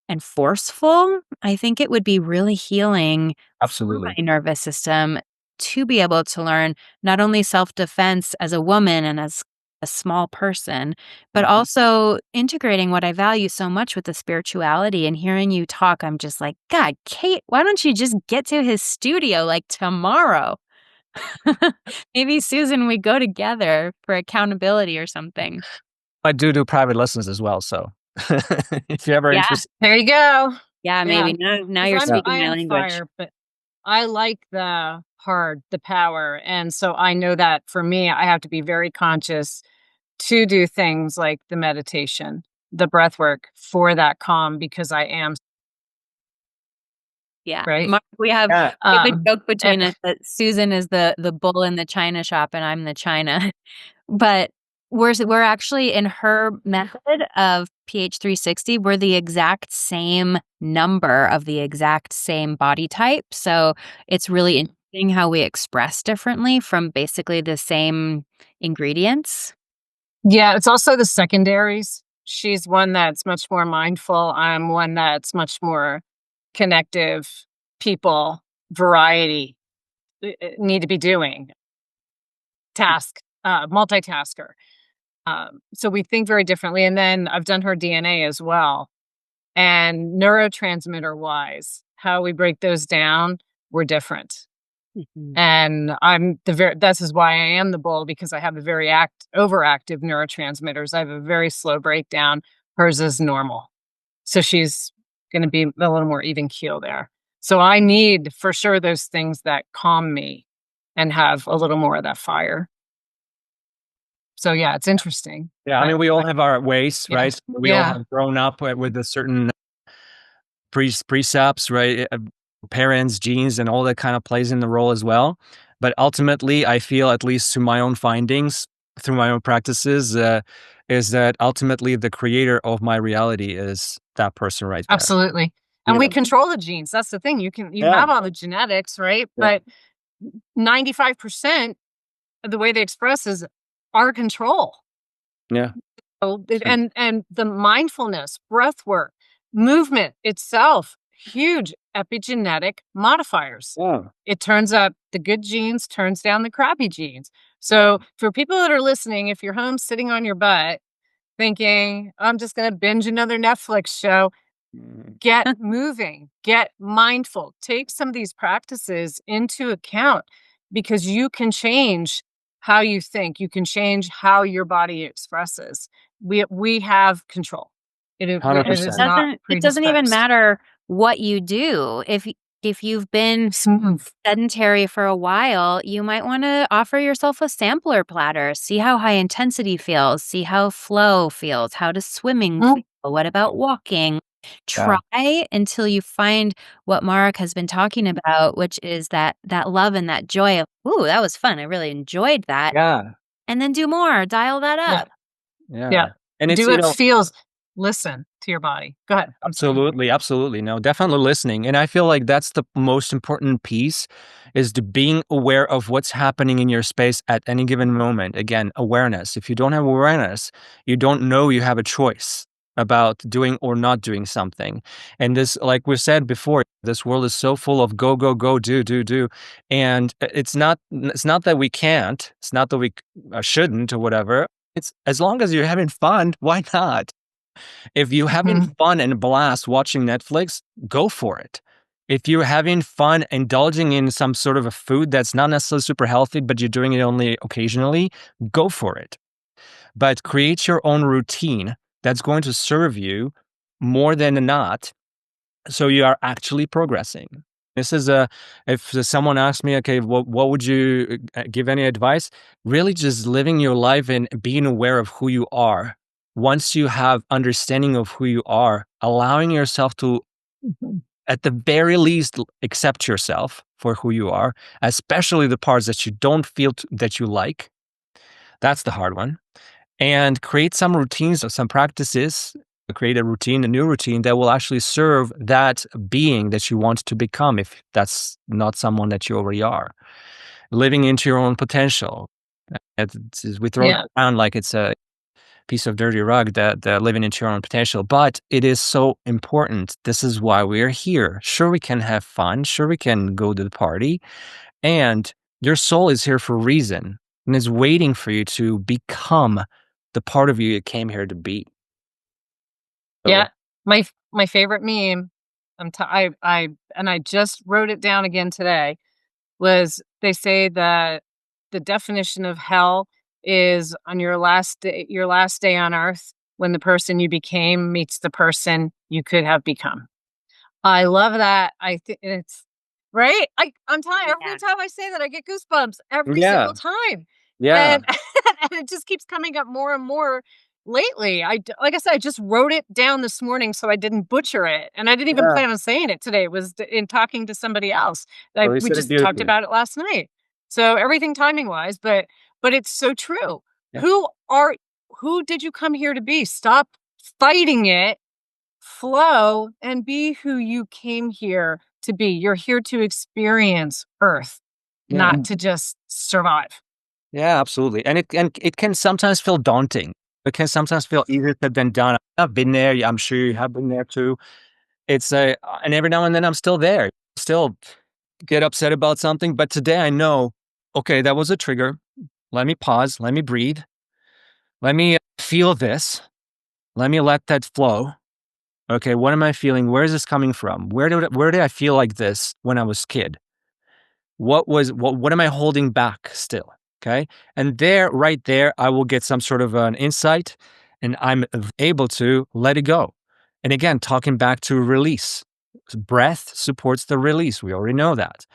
and forceful, I think it would be really healing for absolutely. my nervous system to be able to learn not only self-defense as a woman and as a small person, but also integrating what I value so much with the spirituality. And hearing you talk, I'm just like, God, Kate, why don't you just get to his studio like tomorrow? Maybe Susan, we go together for accountability or something. I do private lessons as well, so if you're ever Yeah, interested. There you go. yeah, Yeah, maybe now because you're Yeah. speaking I my am language. fire, but I like the hard, the power, and so I know that for me, I have to be very conscious to do things like the meditation, the breath work for that calm because I am Yeah, right? Mark, Yeah. we have a joke Eh, between us that Susan is the bull in the china shop and I'm the china. But we're actually in her method of pH 360, we're the exact same number of the exact same body type, so it's really interesting how we express differently from basically the same ingredients. yeah, it's also the secondaries. She's one that's much more mindful. I'm one that's much more connective, people, variety, need to be doing, multitasker. So we think very differently. And then I've done her DNA as well. And neurotransmitter wise, how we break those down, we're different. Mhm. And I'm the very this is why I am the bull because I have a very overactive neurotransmitters. I have a very slow breakdown. Hers is normal. So she's going to be a little more even keel there. So I need for sure those things that calm me and have a little more of that fire. So yeah, it's interesting. Yeah, I I mean, we all have our ways, yeah. right? We all Yeah. have grown up with a certain precepts, right? Parents, genes, and all that kind of plays in the role as well. But ultimately, I feel, at least to my own findings, through my own practices, is that ultimately the creator of my reality is that person right there. Absolutely. And You we know? control the genes. That's the thing. You Yeah. have all the genetics, right? Yeah. But 95% of the way they express is our control. Yeah. So, So, and the mindfulness, breath work, movement itself, huge epigenetic modifiers. yeah. It turns up the good genes, turns down the crappy genes. So, for people that are listening, if you're home sitting on your butt thinking, I'm just going to binge another Netflix show, Mm. get moving, get mindful, take some of these practices into account because you can change how you think. You can change how your body expresses. We have control. It is 100%. not It doesn't even predisposed. matter what you do. If you've been Smooth. sedentary for a while, you might wanna offer yourself a sampler platter, see how high intensity feels, see how flow feels, how does swimming Mm, feel, what about walking? Yeah. Try until you find what Mark has been talking about, which is that love and that joy of, "Ooh, that was fun, I really enjoyed that," Yeah. and then do more, dial that yeah, up. yeah. Yeah. And it's, Do what feels. Listen to your body. Go ahead. I'm sorry. absolutely, absolutely. No, definitely listening. And I feel like that's the most important piece is the being aware of what's happening in your space at any given moment. Again, awareness. If you don't have awareness, you don't know you have a choice about doing or not doing something. And this, like we said before, this world is so full of go, go, go, do, do, do. And it's not that we can't, it's not that we shouldn't or whatever. It's as long as you're having fun, why not? If you're having Mhm, fun and a blast watching Netflix, go for it. If you're having fun indulging in some sort of a food that's not necessarily super healthy, but you're doing it only occasionally, go for it. But create your own routine that's going to serve you more than not, so you are actually progressing. This is a if someone asks me, okay, what would you give any advice? Really just living your life and being aware of who you are. Once you have understanding of who you are, allowing yourself to, mhm. at the very least, accept yourself for who you are, especially the parts that you don't feel that you like. That's the hard one, and create some routines or some practices. Create a routine, a new routine that will actually serve that being that you want to become, if that's not someone that you already are. Living into your own potential. We throw it Yeah, around like it's a piece of dirty rug, that living into your own potential, but it is so important. This is why we are here. Sure, we can have fun. Sure, we can go to the party, and your soul is here for a reason and is waiting for you to become the part of you came here to be. So, yeah. My favorite meme. I and I just wrote it down again today. Was they say that the definition of hell is on your last day on earth when the person you became meets the person you could have become. I love that. I think it's right. I'm telling you, every Yeah. time I say that, I get goosebumps every yeah, single time, yeah, and and it just keeps coming up more and more lately. Like I said, I just wrote it down this morning so I didn't butcher it, and I didn't even yeah. plan on saying it today. It was in talking to somebody else. Well, you We said it just talked beautifully. about it last night. So everything timing wise, but it's so true. Yeah. Who are who did you come here to be? Stop fighting it, flow, and be who you came here to be. You're here to experience Earth, Yeah. not to just survive. Yeah, absolutely. And it can sometimes feel daunting. It can sometimes feel easier said than done. I've been there. Yeah, I'm sure you have been there too. It's a and every now and then I'm still there. Still get upset about something, but today I know, okay, that was a trigger. Let me pause. Let me breathe. Let me feel this. Let me let that flow. Okay, what am I feeling? Where is this coming from? Where did I feel like this when I was kid? What am I holding back still? Okay. And there, right there, I will get some sort of an insight and I'm able to let it go. And again, talking back to release. Breath supports the release. We already know that.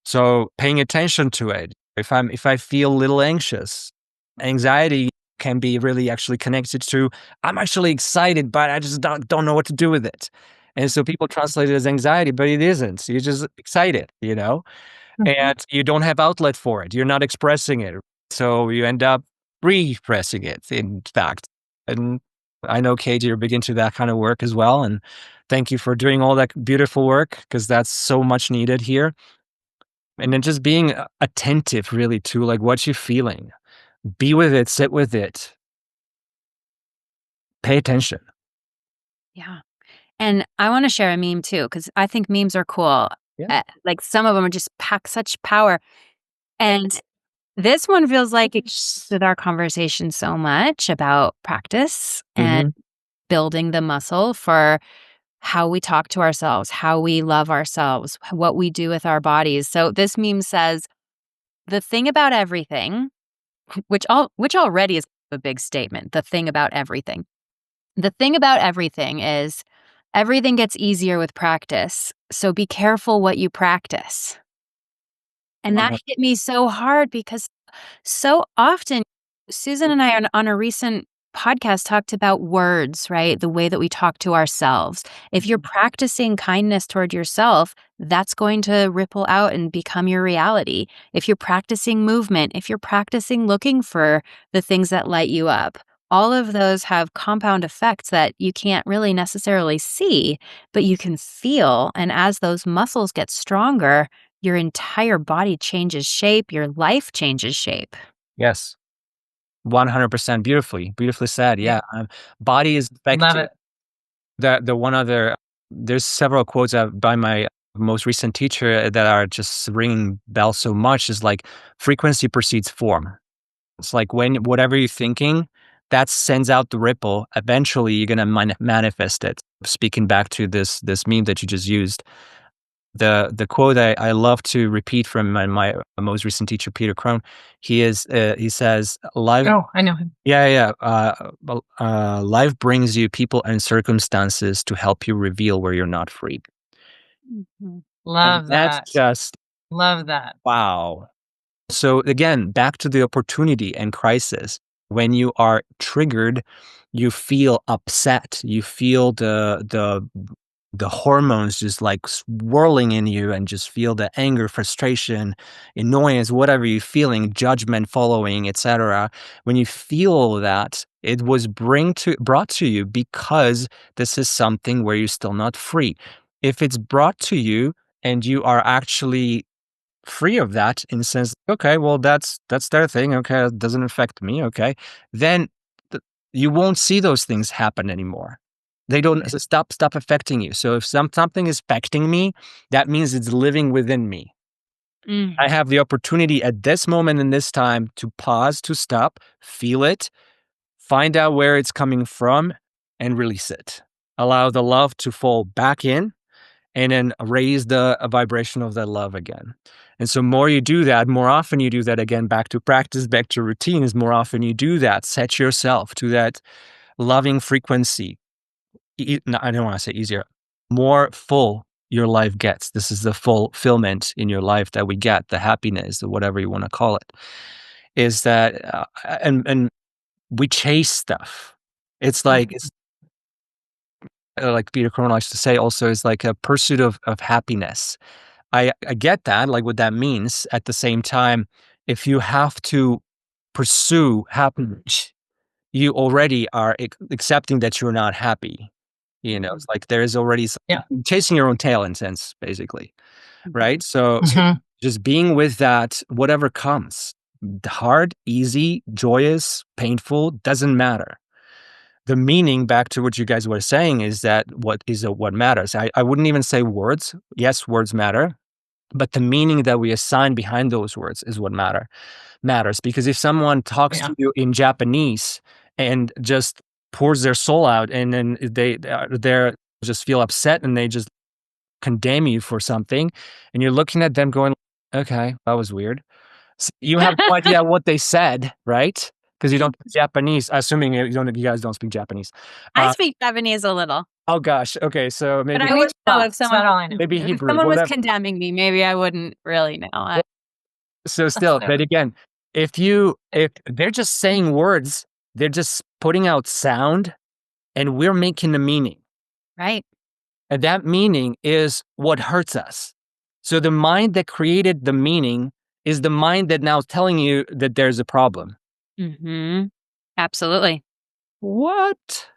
So paying attention to it. If I feel a little anxious, anxiety can be really actually connected to I'm actually excited, but I just don't know what to do with it. And so people translate it as anxiety, but it isn't. You're just excited, Mhm, and you don't have outlet for it. You're not expressing it. So you end up repressing it, in fact. And I know, Katie, you're big into that kind of work as well. And thank you for doing all that beautiful work because that's so much needed here. And then just being attentive really to like what you're feeling. Be with it, sit with it, pay attention. Yeah. And I wanna share a meme too, because I think memes are cool. Yeah. Like, some of them are just pack such power, and this one feels like it shifted our conversation so much about practice and Hmm. building the muscle for how we talk to ourselves, how we love ourselves, what we do with our bodies. So this meme says, "The thing about everything which already is a big statement. The thing about everything. The thing about everything is everything gets easier with practice. So be careful what you practice. And that hit me so hard because so often, Susan and I on a recent podcast talked about words, right? The way that we talk to ourselves. If you're practicing kindness toward yourself, that's going to ripple out and become your reality. If you're practicing movement, if you're practicing looking for the things that light you up, all of those have compound effects that you can't really necessarily see, but you can feel. And as those muscles get stronger, your entire body changes shape, your life changes shape. Yes. 100% beautifully said. Yeah. Yeah. Body is Love affected. it. The one other, there's several quotes by my most recent teacher that are just ringing bells so much is like frequency precedes form. It's like when whatever you're thinking, that sends out the ripple. Eventually, you're gonna manifest it. Speaking back to this meme that you just used, the quote I love to repeat from my most recent teacher, Peter Crone, he says, "Life, Oh, I know him. yeah, life brings you people and circumstances to help you reveal where you're not free." Mhm. And Love that's that. just Love that. wow. So again, back to the opportunity and crisis. When you are triggered, you feel upset. You feel the hormones just like swirling in you, and just feel the anger, frustration, annoyance, whatever you're feeling, judgment following, etc. When you feel all that, it was brought to you because this is something where you're still not free. If it's brought to you and you are actually free of that, in the sense, okay, well, that's their thing, okay, it doesn't affect me, okay, then you won't see those things happen anymore. They don't stop affecting you. So if something is affecting me, that means it's living within me. Mm. I have the opportunity at this moment in this time to pause, to stop, feel it, find out where it's coming from, and release it. Allow the love to fall back in, and then raise the vibration of that love again. And so more you do that, more often you do that, again, back to practice, back to routines, more often you do that, set yourself to that loving frequency. No, I don't want to say easier, more full your life gets. This is the fulfillment in your life that we get, the happiness, or whatever you want to call it, is that, and we chase stuff. It's like Peter Crone likes to say also, is like a pursuit of happiness. I get that, like what that means. At the same time, if you have to pursue happiness, you already are accepting that you're not happy. It's like there is already Yeah. chasing your own tail, in sense, basically, right? So Mhm. just being with that, whatever comes, hard, easy, joyous, painful, doesn't matter. The meaning, back to what you guys were saying, is that what matters. I wouldn't even say words. Yes, words matter, but the meaning that we assign behind those words is what matters. Because if someone talks Yeah. to you in Japanese and just pours their soul out, and then they're just feel upset, and they just condemn you for something, and you're looking at them going, okay, that was weird. You have no idea what they said, right? Because you don't speak Japanese, assuming you guys don't speak Japanese. I Uh, speak Japanese a little, oh gosh, okay, so but maybe I wouldn't know if That's about all I know. maybe if Hebrew, someone was whatever. condemning me, maybe I wouldn't really know. So still, but again, if they're just saying words, they're just putting out sound, and we're making the meaning. Right. And that meaning is what hurts us. So the mind that created the meaning is the mind that now is telling you that there's a problem. Mhm. Absolutely. What?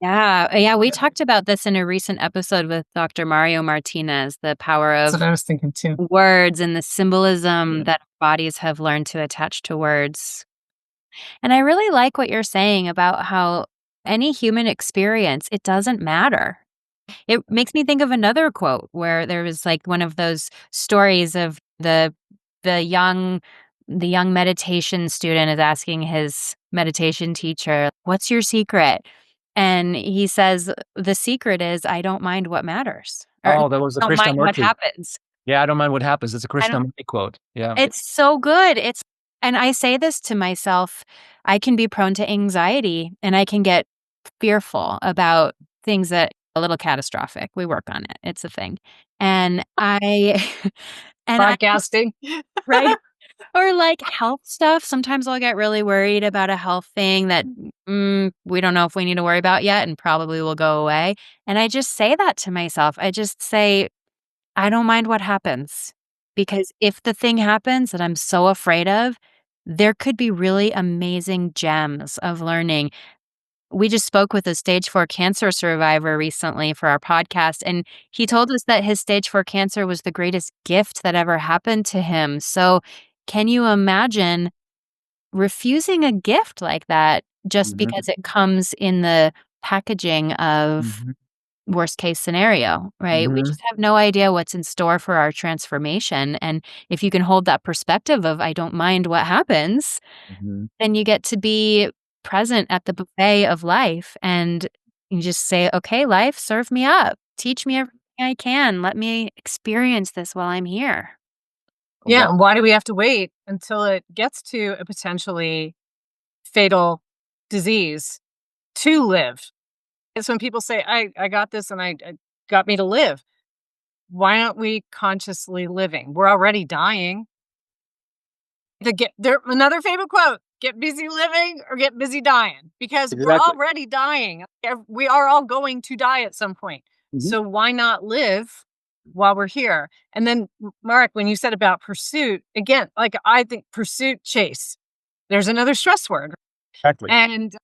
Yeah, we talked about this in a recent episode with Dr. Mario Martinez, the power That's of what I was thinking too. words and the symbolism that our bodies have learned to attach to words. And I really like what you're saying about how any human experience, it doesn't matter. It makes me think of another quote where there was like one of those stories of the young the young meditation student is asking his meditation teacher, "What's your secret?" And he says, "The secret is I don't mind what matters." Or Oh, that was a don't mind what Krishnamurti. happens. Yeah, I don't mind what happens. It's a I don't Krishnamurti quote. Yeah. It's so good. And I say this to myself, I can be prone to anxiety and I can get fearful about things that a little catastrophic. We work on it. It's a thing. And I and I Podcasting. right? Or like health stuff. Sometimes I'll get really worried about a health thing that we don't know if we need to worry about yet and probably will go away. And I just say that to myself. I just say, I don't mind what happens because if the thing happens that I'm so afraid of, there could be really amazing gems of learning. We just spoke with a stage 4 cancer survivor recently for our podcast, and he told us that his stage 4 cancer was the greatest gift that ever happened to him. So, can you imagine refusing a gift like that just Mhm, because it comes in the packaging of mhm, worst case scenario, right? We mhm, just have no idea what's in store for our transformation. And if you can hold that perspective of, I don't mind what happens, mhm. then you get to be present at the buffet of life and you just say, okay, life, serve me up. Teach me everything I can. Let me experience this while I'm here. Yeah, Exact and why do we have to wait until it gets to a potentially fatal disease to live? It's when people say, I got this and I got me to live." Why aren't we consciously living? We're already dying. To get there, another favorite quote, "Get busy living or get busy dying," because we're exactly. already dying. We are all going to die at some point. Mhm. So why not live while we're here? And then, Mark, when you said about pursuit, again, like, I think pursuit, chase. There's another stress word. Exactly. And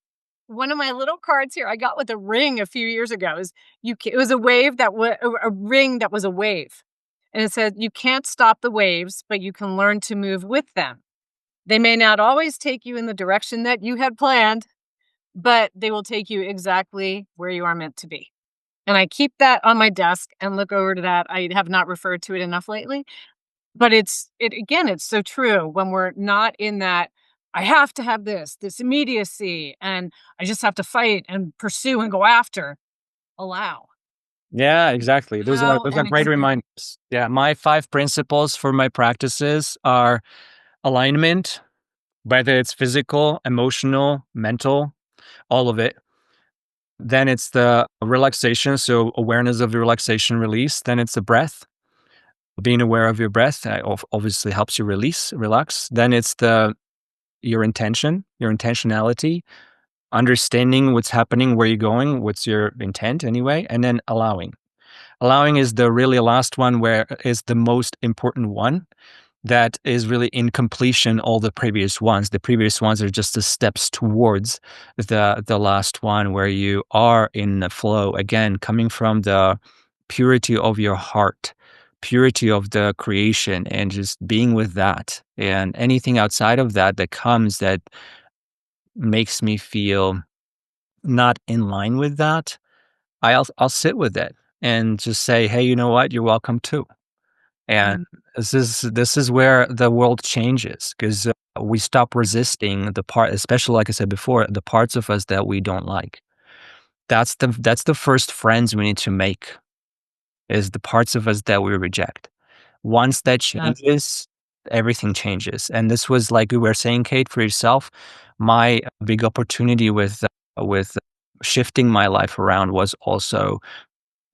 one of my little cards here I got with a ring a few years ago is it was a wave that was a ring that was a wave. And it said, "You can't stop the waves, but you can learn to move with them. They may not always take you in the direction that you had planned, but they will take you exactly where you are meant to be." And I keep that on my desk and look over to that. I have not referred to it enough lately, but it again, it's so true when we're not in that, I have to have this immediacy, and I just have to fight and pursue and go after. Allow. Yeah, exactly. Allow Those are and great accept. reminders. Yeah, my 5 principles for my practices are alignment, whether it's physical, emotional, mental, all of it. Then it's the relaxation, so awareness of the relaxation release. Then it's the breath, being aware of your breath, obviously helps you relax. Then it's the your intention, your intentionality, understanding what's happening, where you're going, what's your intent anyway, and then allowing. Allowing is the really last one where is the most important one that is really in completion all the previous ones. The previous ones are just the steps towards the last one where you are in the flow again, coming from the purity of your heart, purity of the creation, and just being with that. And anything outside of that that comes that makes me feel not in line with that, I'll sit with it and just say, "Hey, you know what? You're welcome too." And Mm, this is where the world changes because we stop resisting the part, especially like I said before, the parts of us that we don't like. That's the first friends we need to make is the parts of us that we reject. Once that Yes. changes, everything changes. And this was like we were saying, Kate, for yourself, my big opportunity with shifting my life around was also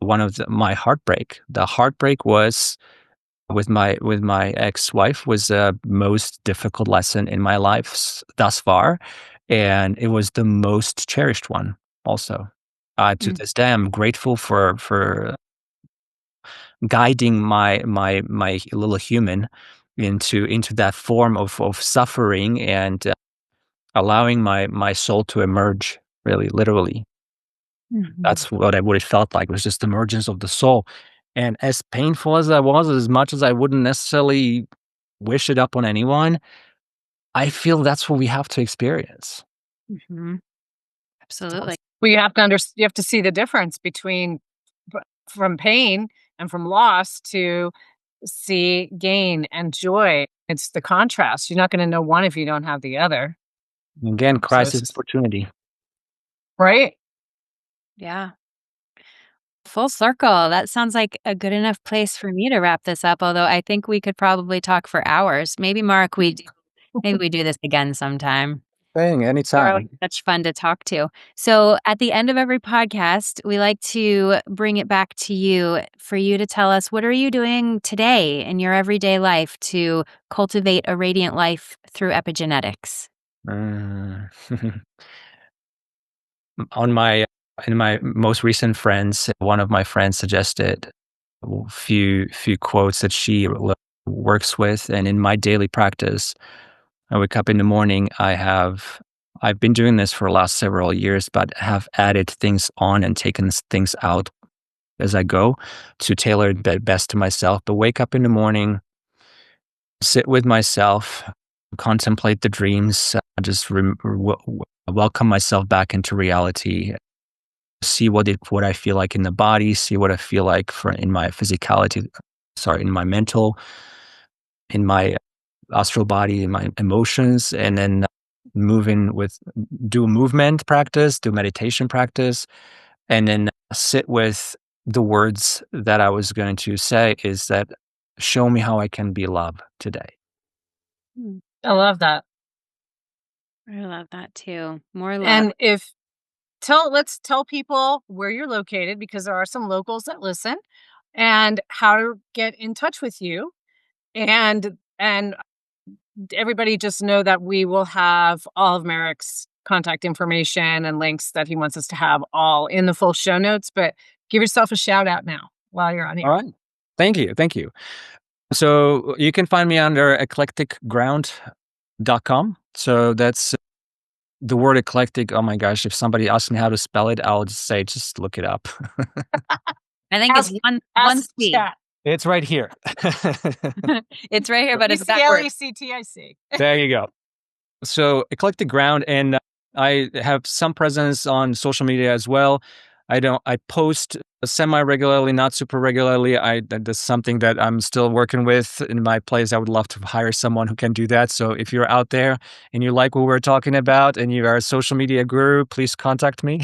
one of my heartbreak. The heartbreak was with my ex-wife was the most difficult lesson in my life thus far, and it was the most cherished one also. To mm, this day, I'm grateful for guiding my little human into that form of suffering and allowing my soul to emerge, really, literally. mhm, That's what it felt like, it was just emergence of the soul, and as painful as that was, as much as I wouldn't necessarily wish it up on anyone, I feel that's what we have to experience. mhm. Absolutely. Well, you have to see the difference between b from pain and from loss to see gain and joy. It's the contrast. You're not gonna know one if you don't have the other. Again, So it's crisis just opportunity. right? Yeah. Full circle. That sounds like a good enough place for me to wrap this up, although I think we could probably talk for hours. Maybe, Mark, we do Maybe we do this again sometime. Dang, You're always anytime. such fun to talk to. So, at the end of every podcast, we like to bring it back to you for you to tell us what are you doing today in your everyday life to cultivate a radiant life through epigenetics? Mm. On my in my most recent friends, one of my friends suggested a few quotes that she works with, and in my daily practice, I wake up in the morning. I've been doing this for the last several years, but have added things on and taken things out as I go to tailor it best to myself. But wake up in the morning, sit with myself, contemplate the dreams, just welcome myself back into reality. See what I feel like in the body. See what I feel like in my physicality. Sorry, in my mental, in my astral body, in my emotions, and then moving with do movement practice, do meditation practice, and then sit with the words that I was going to say is that show me how I can be love today. Hmm, I love that. I love that too. More love. And let's tell people where you're located because there are some locals that listen and how to get in touch with you. And everybody just know that we will have all of Marek's contact information and links that he wants us to have all in the full show notes. But give yourself a shout out now while you're on All here. right. Thank you. Thank you. So you can find me under eclecticground.com. So that's the word eclectic. Oh my gosh. If somebody asks me how to spell it, I'll just say, just look it up. I think it's Ask one ask C. chat. It's right here. It's right here, but it's that word. ECLECTIC. There you go. So eclectic ground, and I have some presence on social media as well. I post semi regularly, not super regularly. That's something that I'm still working with in my place. I would love to hire someone who can do that. So if you're out there and you like what we're talking about and you are a social media guru, please contact me.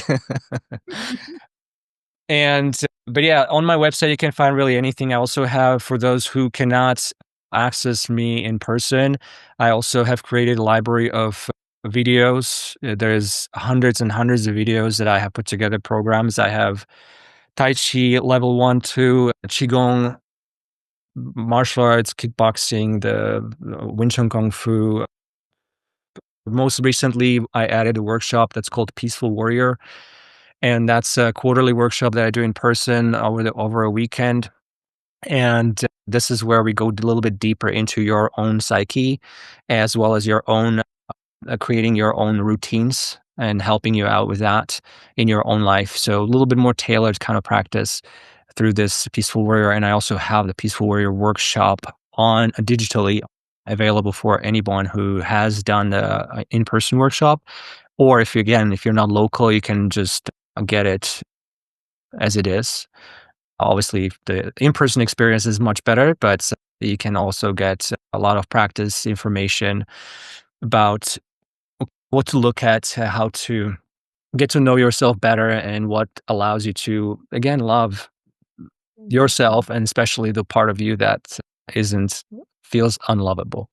And but yeah, on my website you can find really anything. I also have, for those who cannot access me in person, I also have created a library of videos. There's hundreds and hundreds of videos that I have put together, programs. I have Tai Chi level 1, 2, Qigong, martial arts, kickboxing, the Wing Chun Kung Fu. Most recently, I added a workshop that's called Peaceful Warrior, and that's a quarterly workshop that I do in person over a weekend. And this is where we go a little bit deeper into your own psyche, as well as your own creating your own routines and helping you out with that in your own life. So a little bit more tailored kind of practice through this Peaceful Warrior. And I also have the Peaceful Warrior workshop on digitally available for anyone who has done the in-person workshop. Or if you're not local, you can just get it as it is. Obviously, the in-person experience is much better, but you can also get a lot of practice information about what to look at, how to get to know yourself better, and what allows you to, again, love yourself, and especially the part of you that isn't feels unlovable.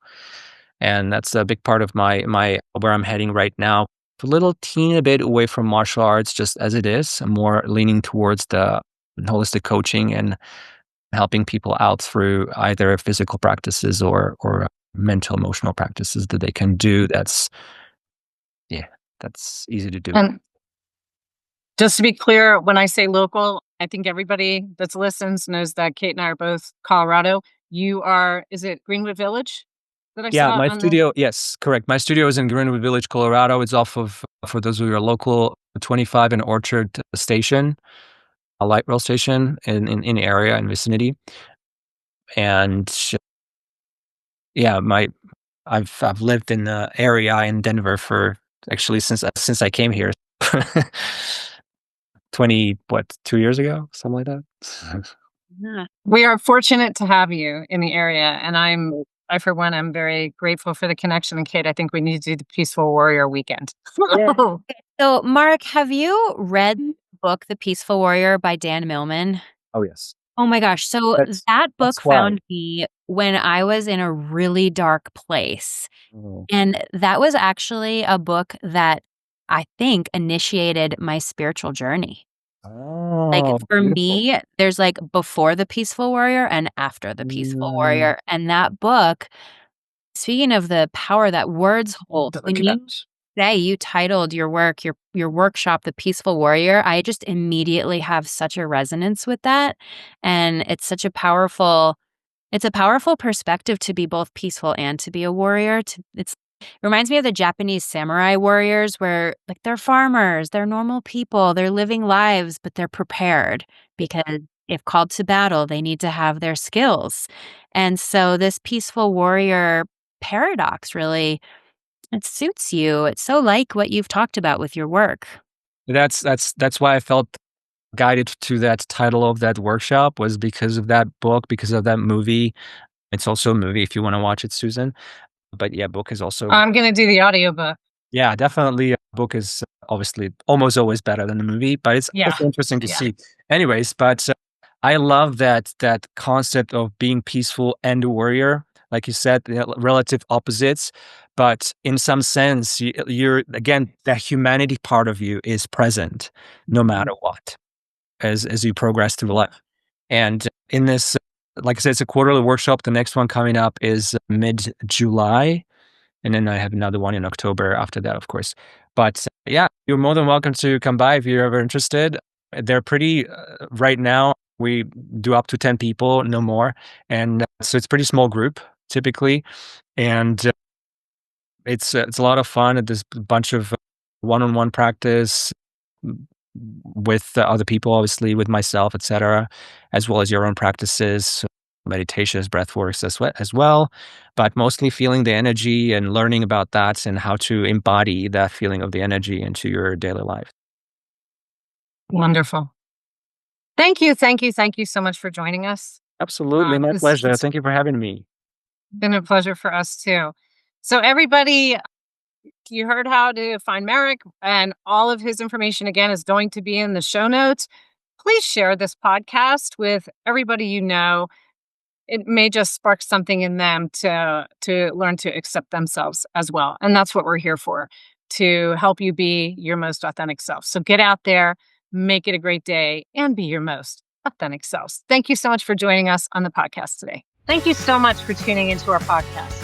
And that's a big part of my where I'm heading right now. A little teeny bit away from martial arts, just as it is. I'm more leaning towards the holistic coaching and helping people out through either physical practices or mental emotional practices that they can do. Yeah, that's easy to do. And just to be clear, when I say local, I think everybody that's listens knows that Kate and I are both Colorado. You are, is it Greenwood Village that I Yeah, saw my on the? studio, yes, correct. My studio is in Greenwood Village, Colorado. It's off of, for those who are local, 25 and Orchard Station, a light rail station in area and vicinity. And yeah, I've lived in the area in Denver for actually since I came here. 2 years ago, something like that. Yeah. We are fortunate to have you in the area, and I for one, am very grateful for the connection. And Kate, I think we need to do the Peaceful Warrior weekend. Yeah. So, Mark, have you read the book The Peaceful Warrior by Dan Millman? Oh yes. Oh my gosh. So that That's book why. found me when I was in a really dark place. Mm. And that was actually a book that I think initiated my spiritual journey. Like, Oh, for beautiful. me, there's, like, before The Peaceful Warrior and after The Peaceful Mm. Warrior, and that book, speaking of the power that words hold, when you Delicate. say you titled your work, your workshop, The Peaceful Warrior, I just immediately have such a resonance with that, and it's a powerful perspective to be both peaceful and to be a warrior. It reminds me of the Japanese samurai warriors where like they're farmers, they're normal people, they're living lives, but they're prepared because if called to battle, they need to have their skills. And so this peaceful warrior paradox really it suits you. It's so like what you've talked about with your work. That's why I felt guided to that title of that workshop was because of that book, because of that movie. It's also a movie if you wanna watch it, Susan. But yeah, book is also I'm gonna do the audiobook. yeah, definitely a book is obviously almost always better than the movie, but it's Yeah. also interesting to Yeah. see. Anyways, but I love that concept of being peaceful and a warrior. Like you said, relative opposites, but in some sense, you're again, the humanity part of you is present no matter what as you progress through life. And in this, like I said, it's a quarterly workshop. The next one coming up is mid-July, and then I have another one in October after that, of course. But yeah, you're more than welcome to come by if you're ever interested. They're pretty right now. We do up to 10 people, no more, and so it's pretty small group typically, and it's a lot of fun. There's a bunch of one-on-one practice m- with other people, obviously with myself, etc., as well as your own practices, meditations, breath works as well. But mostly feeling the energy and learning about that and how to embody that feeling of the energy into your daily life. Wonderful. Thank you, thank you, thank you so much for joining us. Absolutely, my pleasure. It's Thank you for having me. been a pleasure for us too. So everybody, you heard how to find Marek, and all of his information again is going to be in the show notes. Please share this podcast with everybody you know. It may just spark something in them to learn to accept themselves as well. And that's what we're here for, to help you be your most authentic self. So get out there, make it a great day, and be your most authentic selves. Thank you so much for joining us on the podcast today. Thank you so much for tuning into our podcast.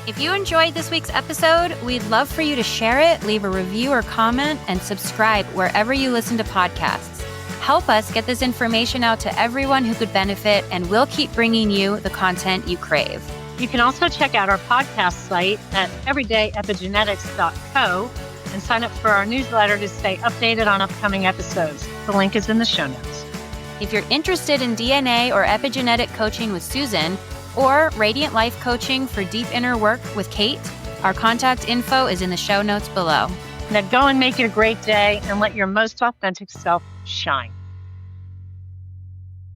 If you enjoyed this week's episode, we'd love for you to share it, leave a review or comment, and subscribe wherever you listen to podcasts. Help us get this information out to everyone who could benefit, and we'll keep bringing you the content you crave. You can also check out our podcast site at everydayepigenetics.co and sign up for our newsletter to stay updated on upcoming episodes. The link is in the show notes. If you're interested in DNA or epigenetic coaching with Susan, or Radiant Life Coaching for deep inner work with Kate, our contact info is in the show notes below. Now go and make it a great day and let your most authentic self shine.